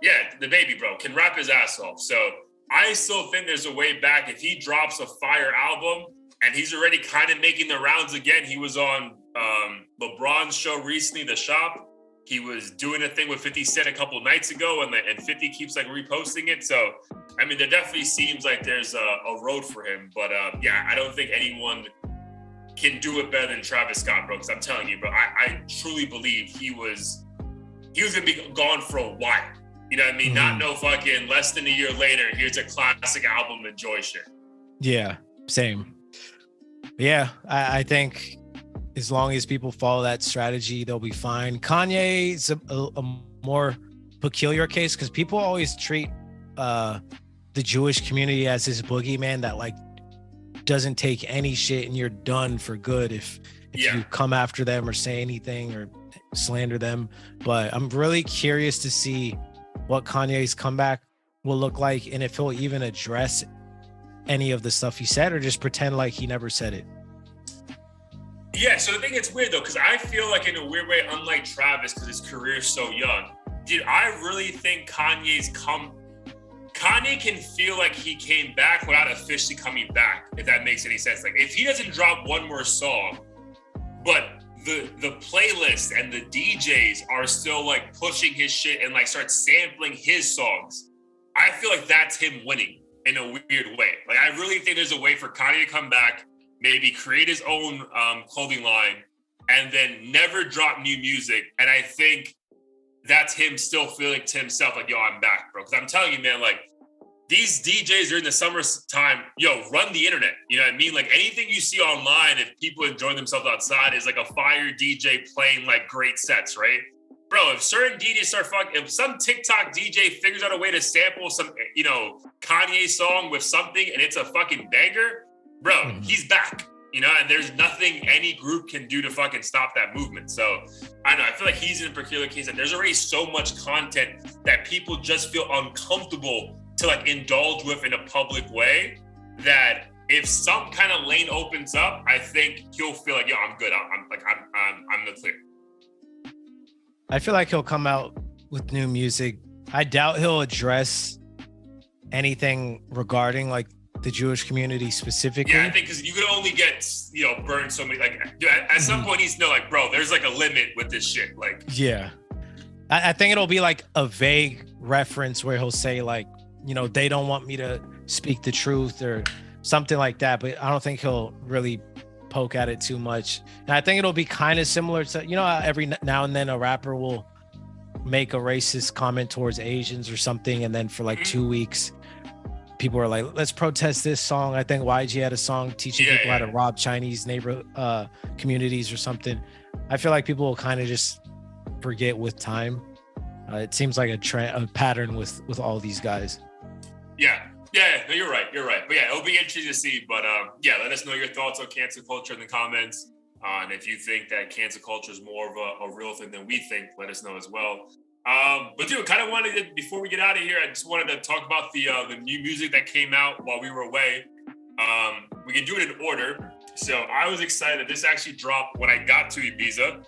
yeah, the baby, bro, can rap his ass off. So I still think there's a way back. If he drops a fire album and he's already kind of making the rounds again, he was on LeBron's show recently, The Shop. He was doing a thing with 50 Cent a couple nights ago, and 50 keeps like reposting it. So, I mean, there definitely seems like there's a road for him. But yeah, I don't think anyone can do it better than Travis Scott, bro. Because I'm telling you, bro, I truly believe he was gonna be gone for a while. You know what I mean? Not no fucking less than a year later, here's a classic album, enjoy shit. Yeah, same. Yeah, I think as long as people follow that strategy, they'll be fine. Kanye's a more peculiar case because people always treat the Jewish community as his boogeyman that like doesn't take any shit and you're done for good if you come after them or say anything or slander them. But I'm really curious to see what Kanye's comeback will look like and if he'll even address any of the stuff he said or just pretend like he never said it. Yeah, so the thing it's weird though, because I feel like in a weird way, unlike Travis, because his career is so young, dude, I really think Kanye can feel like he came back without officially coming back, if that makes any sense. Like if he doesn't drop one more song, but the playlist and the DJs are still like pushing his shit and like start sampling his songs, I feel like that's him winning in a weird way. Like I really think there's a way for Kanye to come back, maybe create his own clothing line, and then never drop new music. And I think that's him still feeling to himself like, yo, I'm back, bro. Because I'm telling you, man, like these DJs during the summertime, run the internet. You know what I mean? Like anything you see online, if people enjoy themselves outside, is like a fire DJ playing like great sets, right? Bro, if certain DJs if some TikTok DJ figures out a way to sample some, Kanye song with something and it's a fucking banger, bro, he's back. and there's nothing any group can do to fucking stop that movement. So I don't know, I feel like he's in a peculiar case that there's already so much content that people just feel uncomfortable to like indulge with in a public way, that if some kind of lane opens up, I think he'll feel like, yo, I'm good. I'm the clear. I feel like he'll come out with new music. I doubt he'll address anything regarding like the Jewish community specifically. Yeah, I think because you could only get, burned so many, like at some point he's like, bro, there's like a limit with this shit. Like, yeah, I think it'll be like a vague reference where he'll say like, they don't want me to speak the truth or something like that. But I don't think he'll really poke at it too much. And I think it'll be kind of similar to, every now and then a rapper will make a racist comment towards Asians or something. And then for like 2 weeks, people are like, let's protest this song. I think YG had a song teaching people how to rob Chinese neighbor communities or something. I feel like people will kind of just forget with time. It seems like a pattern with all these guys. Yeah, no, you're right. But yeah, it'll be interesting to see. But let us know your thoughts on cancel culture in the comments. And if you think that cancel culture is more of a real thing than we think, let us know as well. But dude, kind of wanted to, before we get out of here, I just wanted to talk about the new music that came out while we were away. We can do it in order. So I was excited that this actually dropped when I got to Ibiza.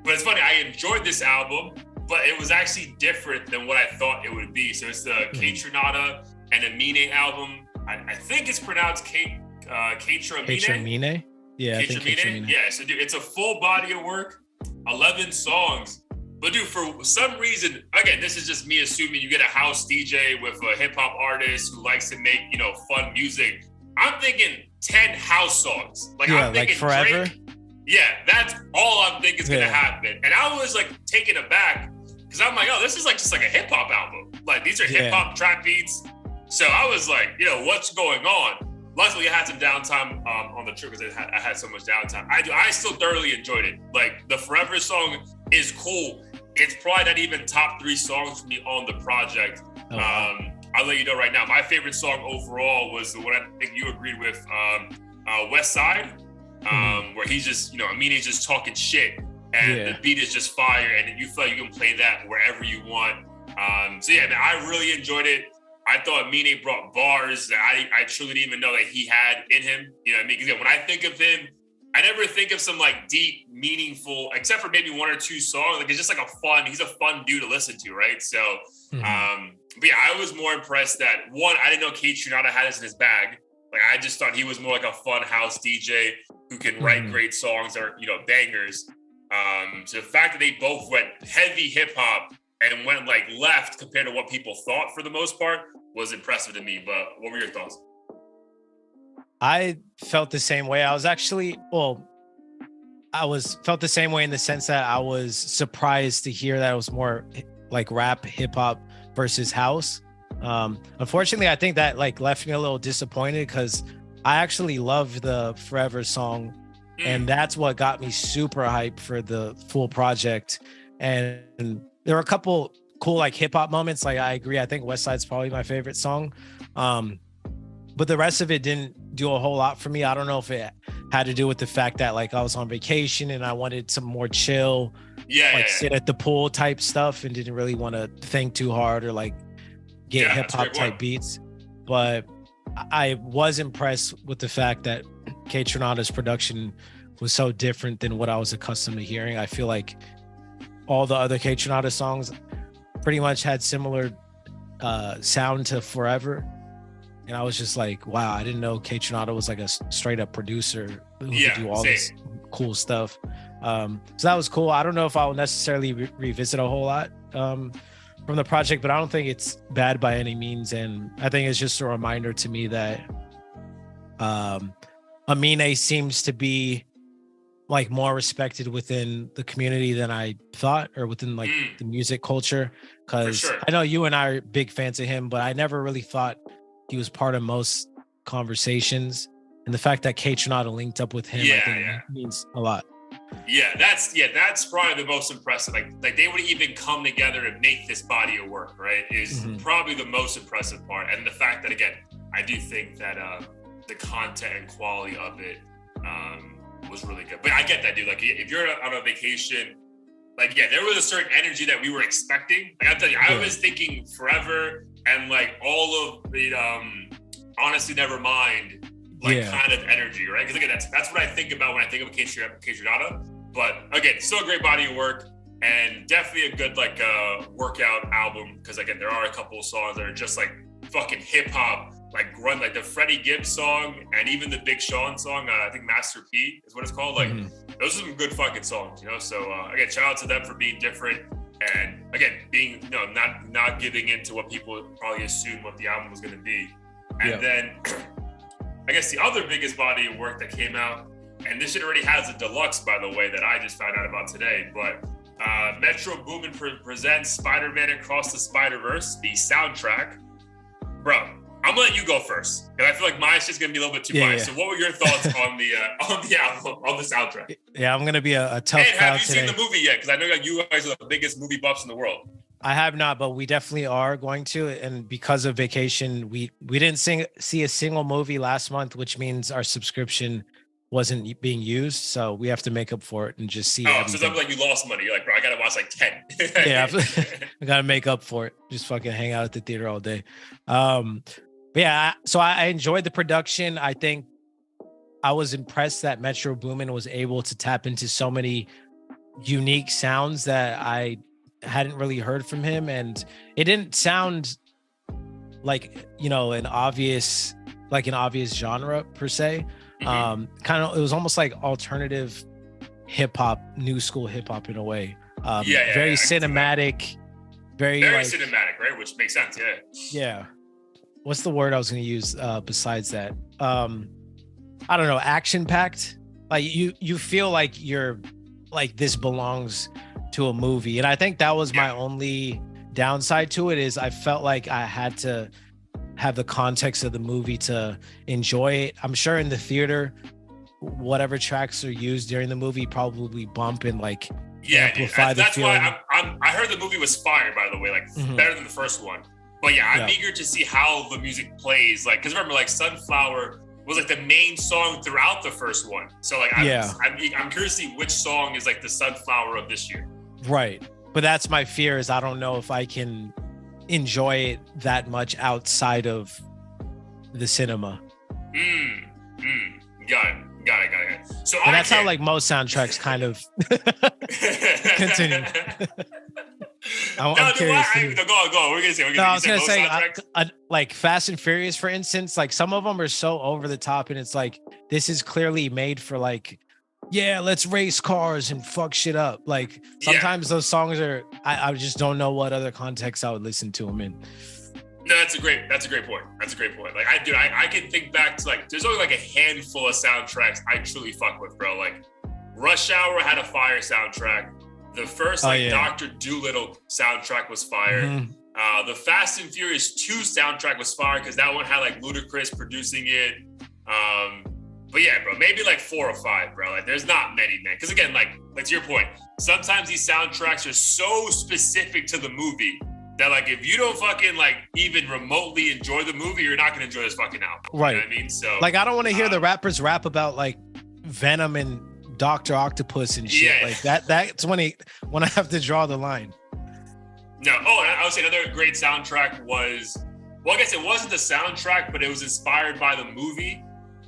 But it's funny, I enjoyed this album, but it was actually different than what I thought it would be. So it's the KAYTRAMINE and Amine album. I think it's pronounced KAYTRAMINE. KAYTRAMINE? Yeah, KAYTRAMINE. Yeah, so dude, it's a full body of work, 11 songs. But dude, for some reason, again, this is just me assuming you get a house DJ with a hip hop artist who likes to make, fun music. I'm thinking 10 house songs. Like, I'm thinking like forever. Drake. Yeah, that's all I'm thinking is gonna happen. And I was like taken aback because I'm like, oh, this is like just like a hip hop album. Like, these are hip hop trap beats. So I was like, what's going on? Luckily, I had some downtime on the trip because I had so much downtime. I still thoroughly enjoyed it. Like, the Forever song is cool. It's probably not even top 3 songs for me on the project. Oh, wow. I'll let you know right now. My favorite song overall was the one I think you agreed with, West Side, where he's just, he's just talking shit, and the beat is just fire, and you feel like you can play that wherever you want. So yeah, man, I really enjoyed it. I thought Amine brought bars that I truly didn't even know that he had in him. You know what I mean? Because when I think of him, I never think of some like deep, meaningful, except for maybe 1 or 2 songs. Like, it's just like he's a fun dude to listen to, right? So, but yeah, I was more impressed that, one, I didn't know KAYTRAMINE had this in his bag. Like, I just thought he was more like a fun house DJ who can write great songs or, bangers. So the fact that they both went heavy hip hop and went like left compared to what people thought for the most part was impressive to me. But what were your thoughts? I felt the same way. I was actually, felt the same way in the sense that I was surprised to hear that it was more like rap, hip hop versus house. Unfortunately, I think that like left me a little disappointed because I actually loved the Forever song, and that's what got me super hyped for the full project. And there were a couple cool like hip hop moments. Like, I agree. I think West Side's probably my favorite song. But the rest of it didn't do a whole lot for me. I don't know if it had to do with the fact that like I was on vacation and I wanted some more chill, sit at the pool type stuff, and didn't really want to think too hard or like get hip hop type beats. But I was impressed with the fact that KAYTRAMINE's production was so different than what I was accustomed to hearing. I feel like all the other KAYTRAMINE songs pretty much had similar sound to Forever. And I was just like, wow, I didn't know KAYTRAMINE was like a straight up producer who could do all this cool stuff. So that was cool. I don't know if I'll necessarily revisit a whole lot from the project, but I don't think it's bad by any means. And I think it's just a reminder to me that Amine seems to be like more respected within the community than I thought, or within like the music culture. Cause I know you and I are big fans of him, but I never really thought he was part of most conversations. And the fact that KAYTRAMINE linked up with him, I think means a lot. Yeah, that's probably the most impressive. Like they would even come together and make this body of work, right? Is probably the most impressive part. And the fact that, again, I do think that the content and quality of it was really good. But I get that, dude. Like, if you're on a vacation, like, yeah, there was a certain energy that we were expecting. Like, I'll tell you, I was thinking Forever and like all of the Honestly Nevermind, like kind of energy, right? Because again, that's what I think about when I think of KAYTRAMINE. But again, still a great body of work and definitely a good like workout album. Because again, there are a couple of songs that are just like fucking hip hop, like grunt, like the Freddie Gibbs song and even the Big Sean song. I think Master P is what it's called. Like those are some good fucking songs, you know. So again, shout out to them for being different and again being not giving into what people probably assumed what the album was going to be. And then I guess the other biggest body of work that came out, and this shit already has a deluxe, by the way, that I just found out about today, but Metro Boomin presents Spider-Man Across the Spider-Verse, the soundtrack. Bro, I'm gonna let you go first, because I feel like my shit's gonna be a little bit too biased. So what were your thoughts on the album, on the soundtrack? Yeah, I'm gonna be a tough crowd have you today. seen the movie yet? Because I know that you guys are the biggest movie buffs in the world. I have not, but we definitely are going to. And because of vacation, we didn't see a single movie last month, which means our subscription wasn't being used. So we have to make up for it and just see. Oh, so it's like you lost money. You're like, bro, I got to watch like 10. Yeah, I got to make up for it. Just fucking hang out at the theater all day. But yeah, so I enjoyed the production. I think I was impressed that Metro Boomin was able to tap into so many unique sounds that I hadn't really heard from him, and it didn't sound like, you know, an obvious genre per se. Kind of, it was almost like alternative hip hop, new school hip hop in a way. Very cinematic, very like, cinematic, right? Which makes sense. Yeah. What's the word I was going to use besides that? I don't know, action packed. Like you feel like you're like this belongs to a movie. And I think that was my only downside to it, is I felt like I had to have the context of the movie to enjoy it. I'm sure in the theater, whatever tracks are used during the movie probably bump and like amplify the feeling. That's why I heard the movie was fire, by the way, like better than the first one. But yeah, I'm eager to see how the music plays. Like, because remember, like Sunflower was like the main song throughout the first one. So like, I'm curious to see which song is like the Sunflower of this year. Right. But that's my fear, is I don't know if I can enjoy it that much outside of the cinema. Got it. So and that's how like most soundtracks kind of continue. I'm curious. Go. We're gonna say. I was gonna say, like Fast and Furious, for instance, like some of them are so over the top, and it's like, this is clearly made for like, yeah, let's race cars and fuck shit up. Like sometimes those songs are, I just don't know what other context I would listen to them in. No, that's a great point. Like I can think back to like, there's only like a handful of soundtracks I truly fuck with, bro. Like Rush Hour had a fire soundtrack. The first Dr. Dolittle soundtrack was fire. The Fast and Furious 2 soundtrack was fire because that one had like Ludacris producing it. But yeah, bro, maybe like 4 or 5, bro. Like there's not many, man. Because again, like to your point, sometimes these soundtracks are so specific to the movie that like if you don't fucking like even remotely enjoy the movie, you're not gonna enjoy this fucking album. Right. You know what I mean? So like I don't want to hear the rappers rap about like Venom and Dr. Octopus and shit. Yeah. Like that's when I have to draw the line. No. Oh, and I would say another great soundtrack was, well, I guess it wasn't the soundtrack, but it was inspired by the movie.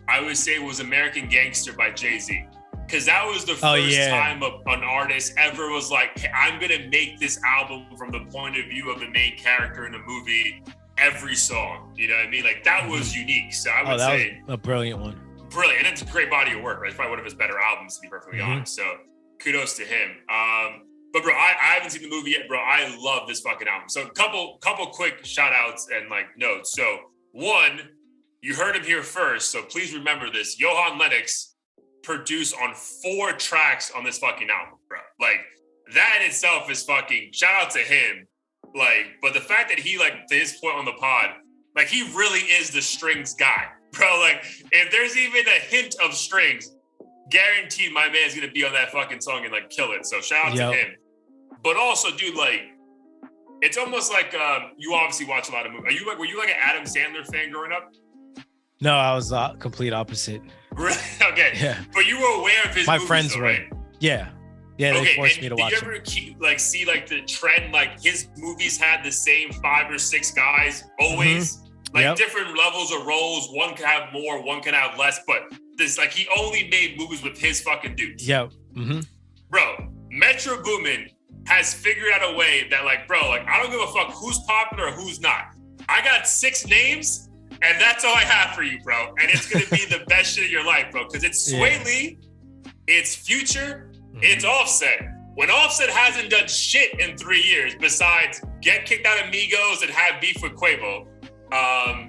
I would say it was American Gangster by Jay-Z. Because that was the first time an artist ever was like, hey, I'm going to make this album from the point of view of the main character in the movie, every song. You know what I mean? Like, that was unique. So I would say... was a brilliant one. Brilliant. And it's a great body of work, right? It's probably one of his better albums, to be perfectly honest. So kudos to him. But, bro, I haven't seen the movie yet, bro. I love this fucking album. So a couple quick shout-outs and, like, notes. So, one, you heard him here first, so please remember this. Johan Lennox produced on 4 tracks on this fucking album, bro. Like, that in itself is fucking, shout out to him. Like, but the fact that he, like, to his point on the pod, like, he really is the strings guy, bro. Like, if there's even a hint of strings, guaranteed my man's gonna be on that fucking song and, like, kill it. So shout out to him. But also, dude, like, it's almost like you obviously watch a lot of movies. Were you like an Adam Sandler fan growing up? No, I was complete opposite. Really? Okay. Yeah. But you were aware of his My movies, friends though, were. right? Yeah. Yeah, they forced me to watch them. Did you ever see like the trend? Like his movies had the same 5 or 6 guys always. Like different levels of roles. One can have more, one can have less. But this, like, he only made movies with his fucking dudes. Yeah. Bro, Metro Boomin has figured out a way that, like, bro, like, I don't give a fuck who's popular or who's not. I got 6 names, and that's all I have for you, bro. And it's gonna be the best shit of your life, bro. Because it's Sway Lee, it's Future, it's Offset. When Offset hasn't done shit in 3 years besides get kicked out of Migos and have beef with Quavo,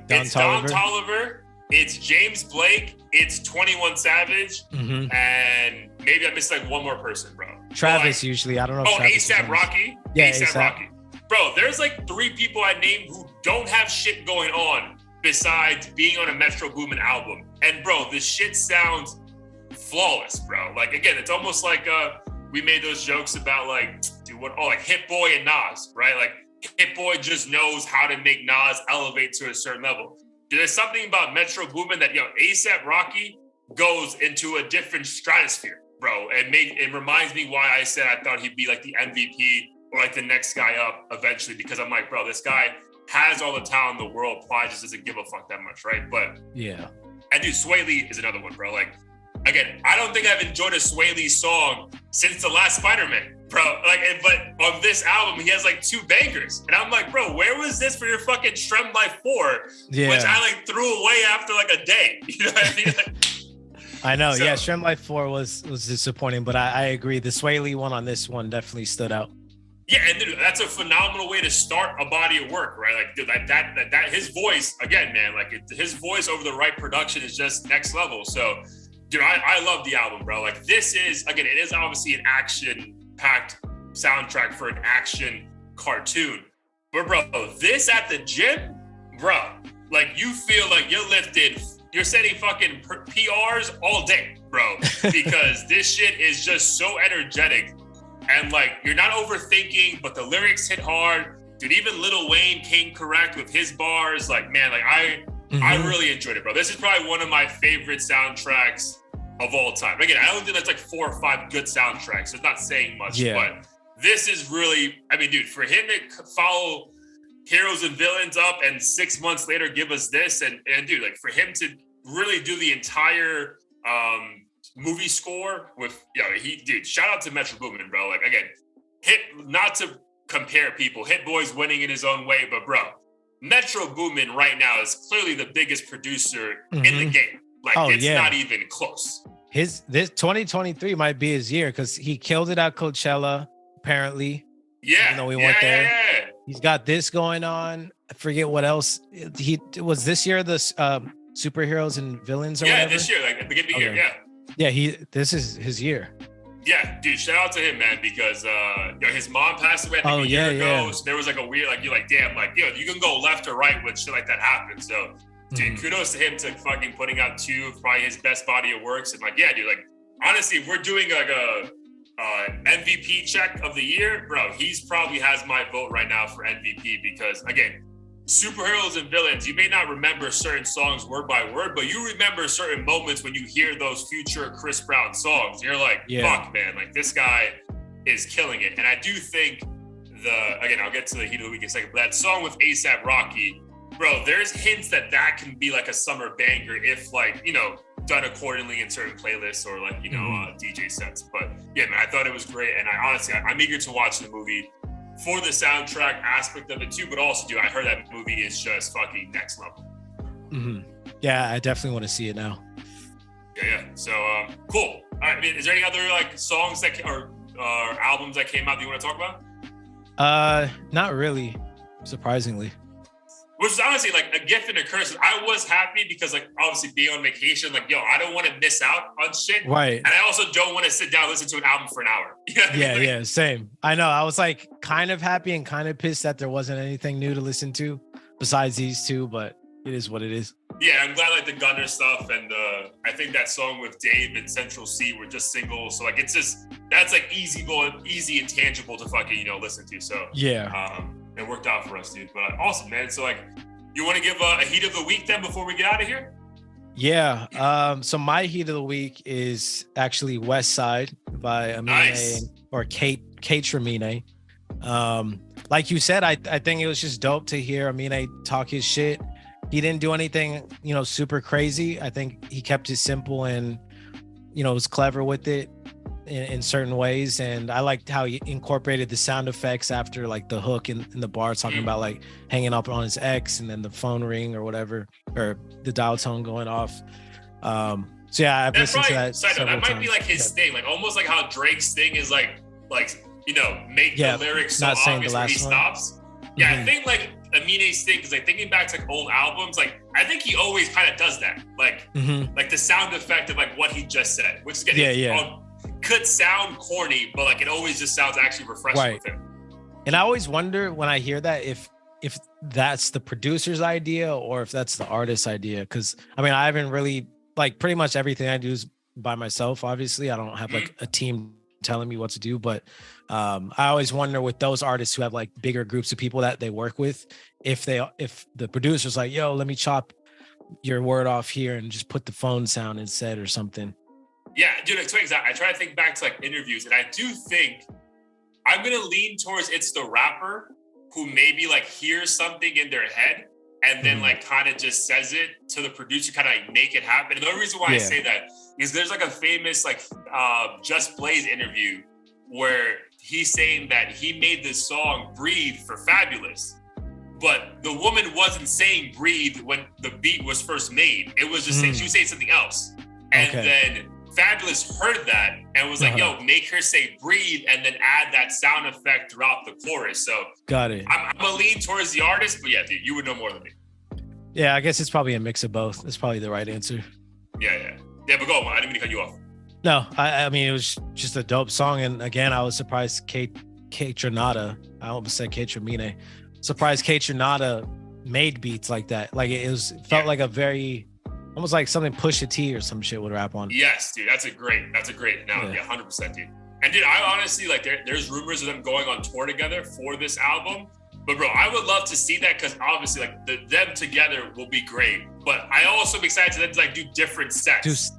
it's Don Toliver, it's James Blake, it's 21 Savage, and maybe I missed like one more person, bro. Travis, like, usually. I don't know. ASAP Rocky. Yeah, ASAP Rocky. Bro, there's like 3 people I named who don't have shit going on besides being on a Metro Boomin album. And bro, this shit sounds flawless, bro. Like, again, it's almost like we made those jokes about like, like Hit Boy and Nas, right? Like, Hit Boy just knows how to make Nas elevate to a certain level. There's something about Metro Boomin that, ASAP Rocky goes into a different stratosphere, bro. And it reminds me why I said I thought he'd be like the MVP or like the next guy up eventually, because I'm like, bro, this guy has all the talent in the world, probably just doesn't give a fuck that much, right? But yeah. And dude, Sway Lee is another one, bro. Like, again, I don't think I've enjoyed a Sway Lee song since the last Spider-Man, bro. Like, but on this album, he has like 2 bangers. And I'm like, bro, where was this for your fucking Shrem Life 4? Yeah. Which I like threw away after like a day. You know what I mean? Like, I know. So, yeah, Shrem Life 4 was disappointing, but I agree. The Sway Lee one on this one definitely stood out. Yeah, and dude, that's a phenomenal way to start a body of work, right? Like, dude, that his voice, again, man, like his voice over the right production is just next level. So, dude, I love the album, bro. Like, this is, again, it is obviously an action-packed soundtrack for an action cartoon. But, bro, this at the gym, bro, like, you feel like you're setting fucking PRs all day, bro, because this shit is just so energetic. And, like, you're not overthinking, but the lyrics hit hard. Dude, even Lil Wayne came correct with his bars. Like, man, like, I really enjoyed it, bro. This is probably one of my favorite soundtracks of all time. Again, I don't think that's like 4 or 5 good soundtracks. So it's not saying much, but this is really, I mean, dude, for him to follow Heroes and Villains up and 6 months later give us this, and dude, like, for him to really do the entire movie score with, dude, shout out to Metro Boomin, bro. Like, again, not to compare people, Hit Boy's winning in his own way, but bro, Metro Boomin right now is clearly the biggest producer in the game. Like, it's not even close. This 2023 might be his year because he killed it at Coachella, apparently. Yeah. Even though we went there. Yeah. He's got this going on. I forget what else. He was this year, the superheroes and villains or whatever? This year, like at the beginning of the year, Yeah, this is his year. Yeah, dude, shout out to him, man, because his mom passed away a year ago. So there was like a weird, like, you're like, damn, like, you can go left or right when shit like that happens. So, dude, kudos to him to fucking putting out 2 of probably his best body of works. And like, yeah, dude, like, honestly, if we're doing like a MVP check of the year, bro, he's probably has my vote right now for MVP because, again, superheroes and villains, you may not remember certain songs word by word, but you remember certain moments when you hear those future Chris Brown songs. You're like, fuck, man, like, this guy is killing it. And I do think again, I'll get to the heat of the week in a second, but that song with ASAP Rocky, bro, there's hints that can be like a summer banger if, like, done accordingly in certain playlists or like, DJ sets. But yeah, man, I thought it was great. And I'm eager to watch the movie for the soundtrack aspect of it too, but also, dude, I heard that movie is just fucking next level. Yeah, I definitely want to see it now. Yeah. So, cool. All right, man, is there any other like songs that or albums that came out that you want to talk about? Not really, surprisingly. Which is honestly like a gift and a curse. I was happy because, like, obviously being on vacation, like, I don't want to miss out on shit. Right. And I also don't want to sit down and listen to an album for an hour. You know what I mean? Yeah, same. I know. I was like kind of happy and kind of pissed that there wasn't anything new to listen to besides these 2, but it is what it is. Yeah, I'm glad like the Gunna stuff and I think that song with Dave and Central C were just singles. So like it's just that's like easy and tangible to fucking listen to. So it worked out for us, dude. But awesome, man. So like, you want to give a heat of the week then before we get out of here? Yeah. So my heat of the week is actually West Side by Amine Nice. or KAYTRAMINE. Like you said, I think it was just dope to hear Amine talk his shit. He didn't do anything, super crazy. I think he kept it simple and was clever with it in certain ways. And I liked how he incorporated the sound effects after like the hook in the bar talking about like hanging up on his ex and then the phone ring or whatever, or the dial tone going off. So yeah, I've listened to that several times. That might be like his thing, like almost like how Drake's thing is like make the lyrics so obvious when he stops. Yeah, I think like Amine's thing is like thinking back to like old albums, like I think he always kind of does that, like the sound effect of like what he just said, which is could sound corny, but like it always just sounds actually refreshing with him. And I always wonder when I hear that if that's the producer's idea or if that's the artist's idea, because I mean I haven't really, like, pretty much everything I do is by myself. Obviously, I don't have like a team telling me what to do, but I always wonder with those artists who have like bigger groups of people that they work with, if the producer's like, yo, let me chop your word off here and just put the phone sound instead or something. Yeah, dude, I try to think back to like interviews, and I do think I'm gonna lean towards it's the rapper who maybe like hears something in their head and then like kind of just says it to the producer, kind of like make it happen. And the only reason why I say that is there's like a famous like Just Blaze interview where he's saying that he made this song Breathe for Fabulous, but the woman wasn't saying breathe when the beat was first made. It was just saying, she was saying something else. And then Fabulous heard that and was like, yo, make her say breathe and then add that sound effect throughout the chorus. So got it. I'm gonna lean towards the artist, but yeah, dude, you would know more than me. Yeah, I guess it's probably a mix of both. That's probably the right answer. Yeah, but go on. I didn't mean to cut you off. No, I mean, it was just a dope song. And again, I was surprised KAYTRAMINE, I almost said KAYTRAMINE, surprised KAYTRAMINE made beats like that. Like it felt like a very, almost like something Pusha T or some shit would rap on. Yes, dude, that's a great analogy. 100%, dude. And dude, I honestly like there's rumors of them going on tour together for this album. But bro, I would love to see that because obviously like them together will be great. But I also am excited to them to like do different sets.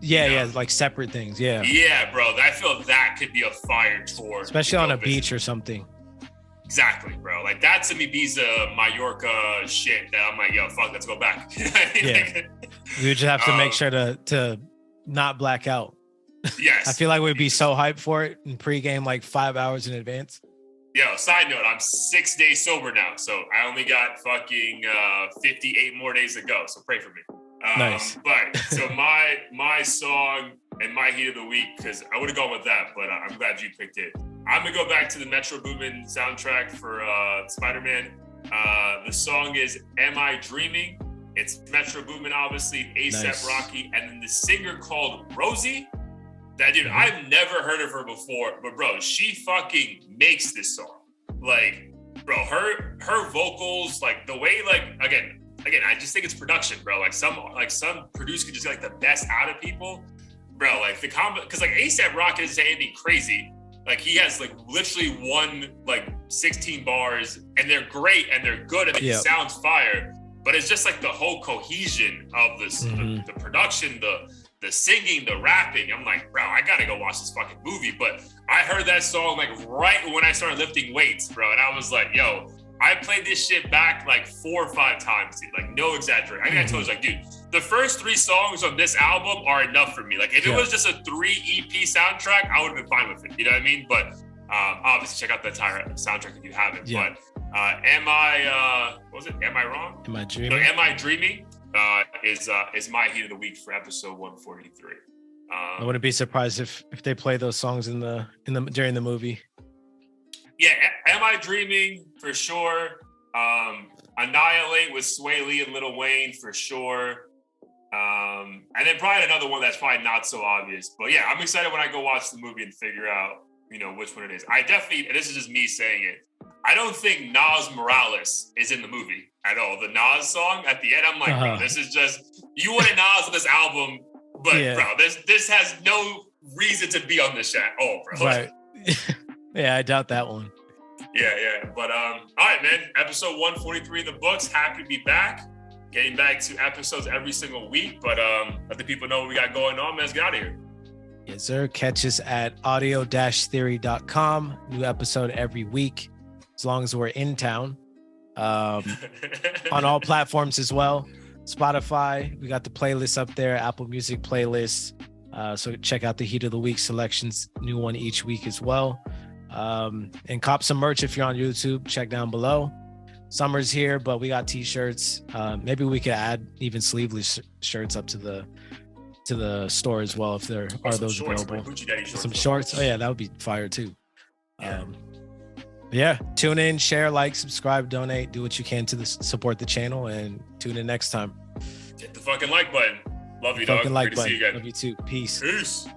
Like separate things. Yeah. Yeah, bro. I feel that could be a fire tour. Especially on a beach or something. Exactly, bro. Like that's some Ibiza, Mallorca shit that I'm like, yo, fuck, let's go back. We just have to make sure to not black out. Yes. I feel like we'd be so hyped for it in pregame like 5 hours in advance. Yo, side note, I'm 6 days sober now, so I only got fucking 58 more days to go, so pray for me. Nice. But so my song and my heat of the week, because I would have gone with that, but I'm glad you picked it. I'm going to go back to the Metro Boomin soundtrack for Spider-Man. The song is Am I Dreaming? It's Metro Boomin, obviously, A$AP Rocky, and then the singer called Rosie. That dude, I've never heard of her before, but bro, she fucking makes this song. Like, bro, her vocals, like the way, like again, I just think it's production, bro. Like some producer can just get like the best out of people, bro. Like the combo, because like A$AP Rocky doesn't say anything crazy. Like he has like literally one like 16 bars, and they're great and they're good and it sounds fire. But it's just like the whole cohesion of this, the production, the singing, the rapping. I'm like, bro, I gotta go watch this fucking movie. But I heard that song like right when I started lifting weights, bro. And I was like, yo, I played this shit back like 4 or 5 times, dude. Like no exaggeration. I think I told you, like, dude, the first 3 songs on this album are enough for me. Like if it was just a 3 EP soundtrack, I would have been fine with it. You know what I mean? But obviously check out the entire soundtrack if you haven't. But Am I wrong? Am I dreaming? No, Am I Dreaming? Is my heat of the week for episode 143. I wouldn't be surprised if they play those songs in the during the movie. Yeah, Am I Dreaming for sure. Annihilate with Sway Lee and Lil Wayne for sure. And then probably another one that's probably not so obvious. But yeah, I'm excited when I go watch the movie and figure out, which one it is. I definitely, and this is just me saying it, I don't think Nas Morales is in the movie at all. The Nas song at the end, I'm like, bro, this is just, you wanted Nas on this album, but bro, this has no reason to be on this chat. Oh, bro. Right. Yeah, I doubt that one. Yeah. But all right, man. Episode 143 in the books. Happy to be back. getting back to episodes every single week, but let the people know what we got going on, man. Let's get out of here. Yes, sir. Catch us at audio-theory.com. New episode every week, as long as we're in town. On all platforms as well. Spotify, we got the playlist up there, Apple Music playlist. So check out the Heat of the Week selections, new one each week as well. And cop some merch if you're on YouTube. Check down below. Summer's here, but we got t-shirts. Maybe we could add even sleeveless shirts up to the store as well if there are those shorts, available. Some shorts. Oh yeah, that would be fire too. Yeah, tune in, share, like, subscribe, donate, do what you can to support the channel, and tune in next time. Hit the fucking like button. Love you, dog. Fucking like Great to see you again. Love you too. Peace.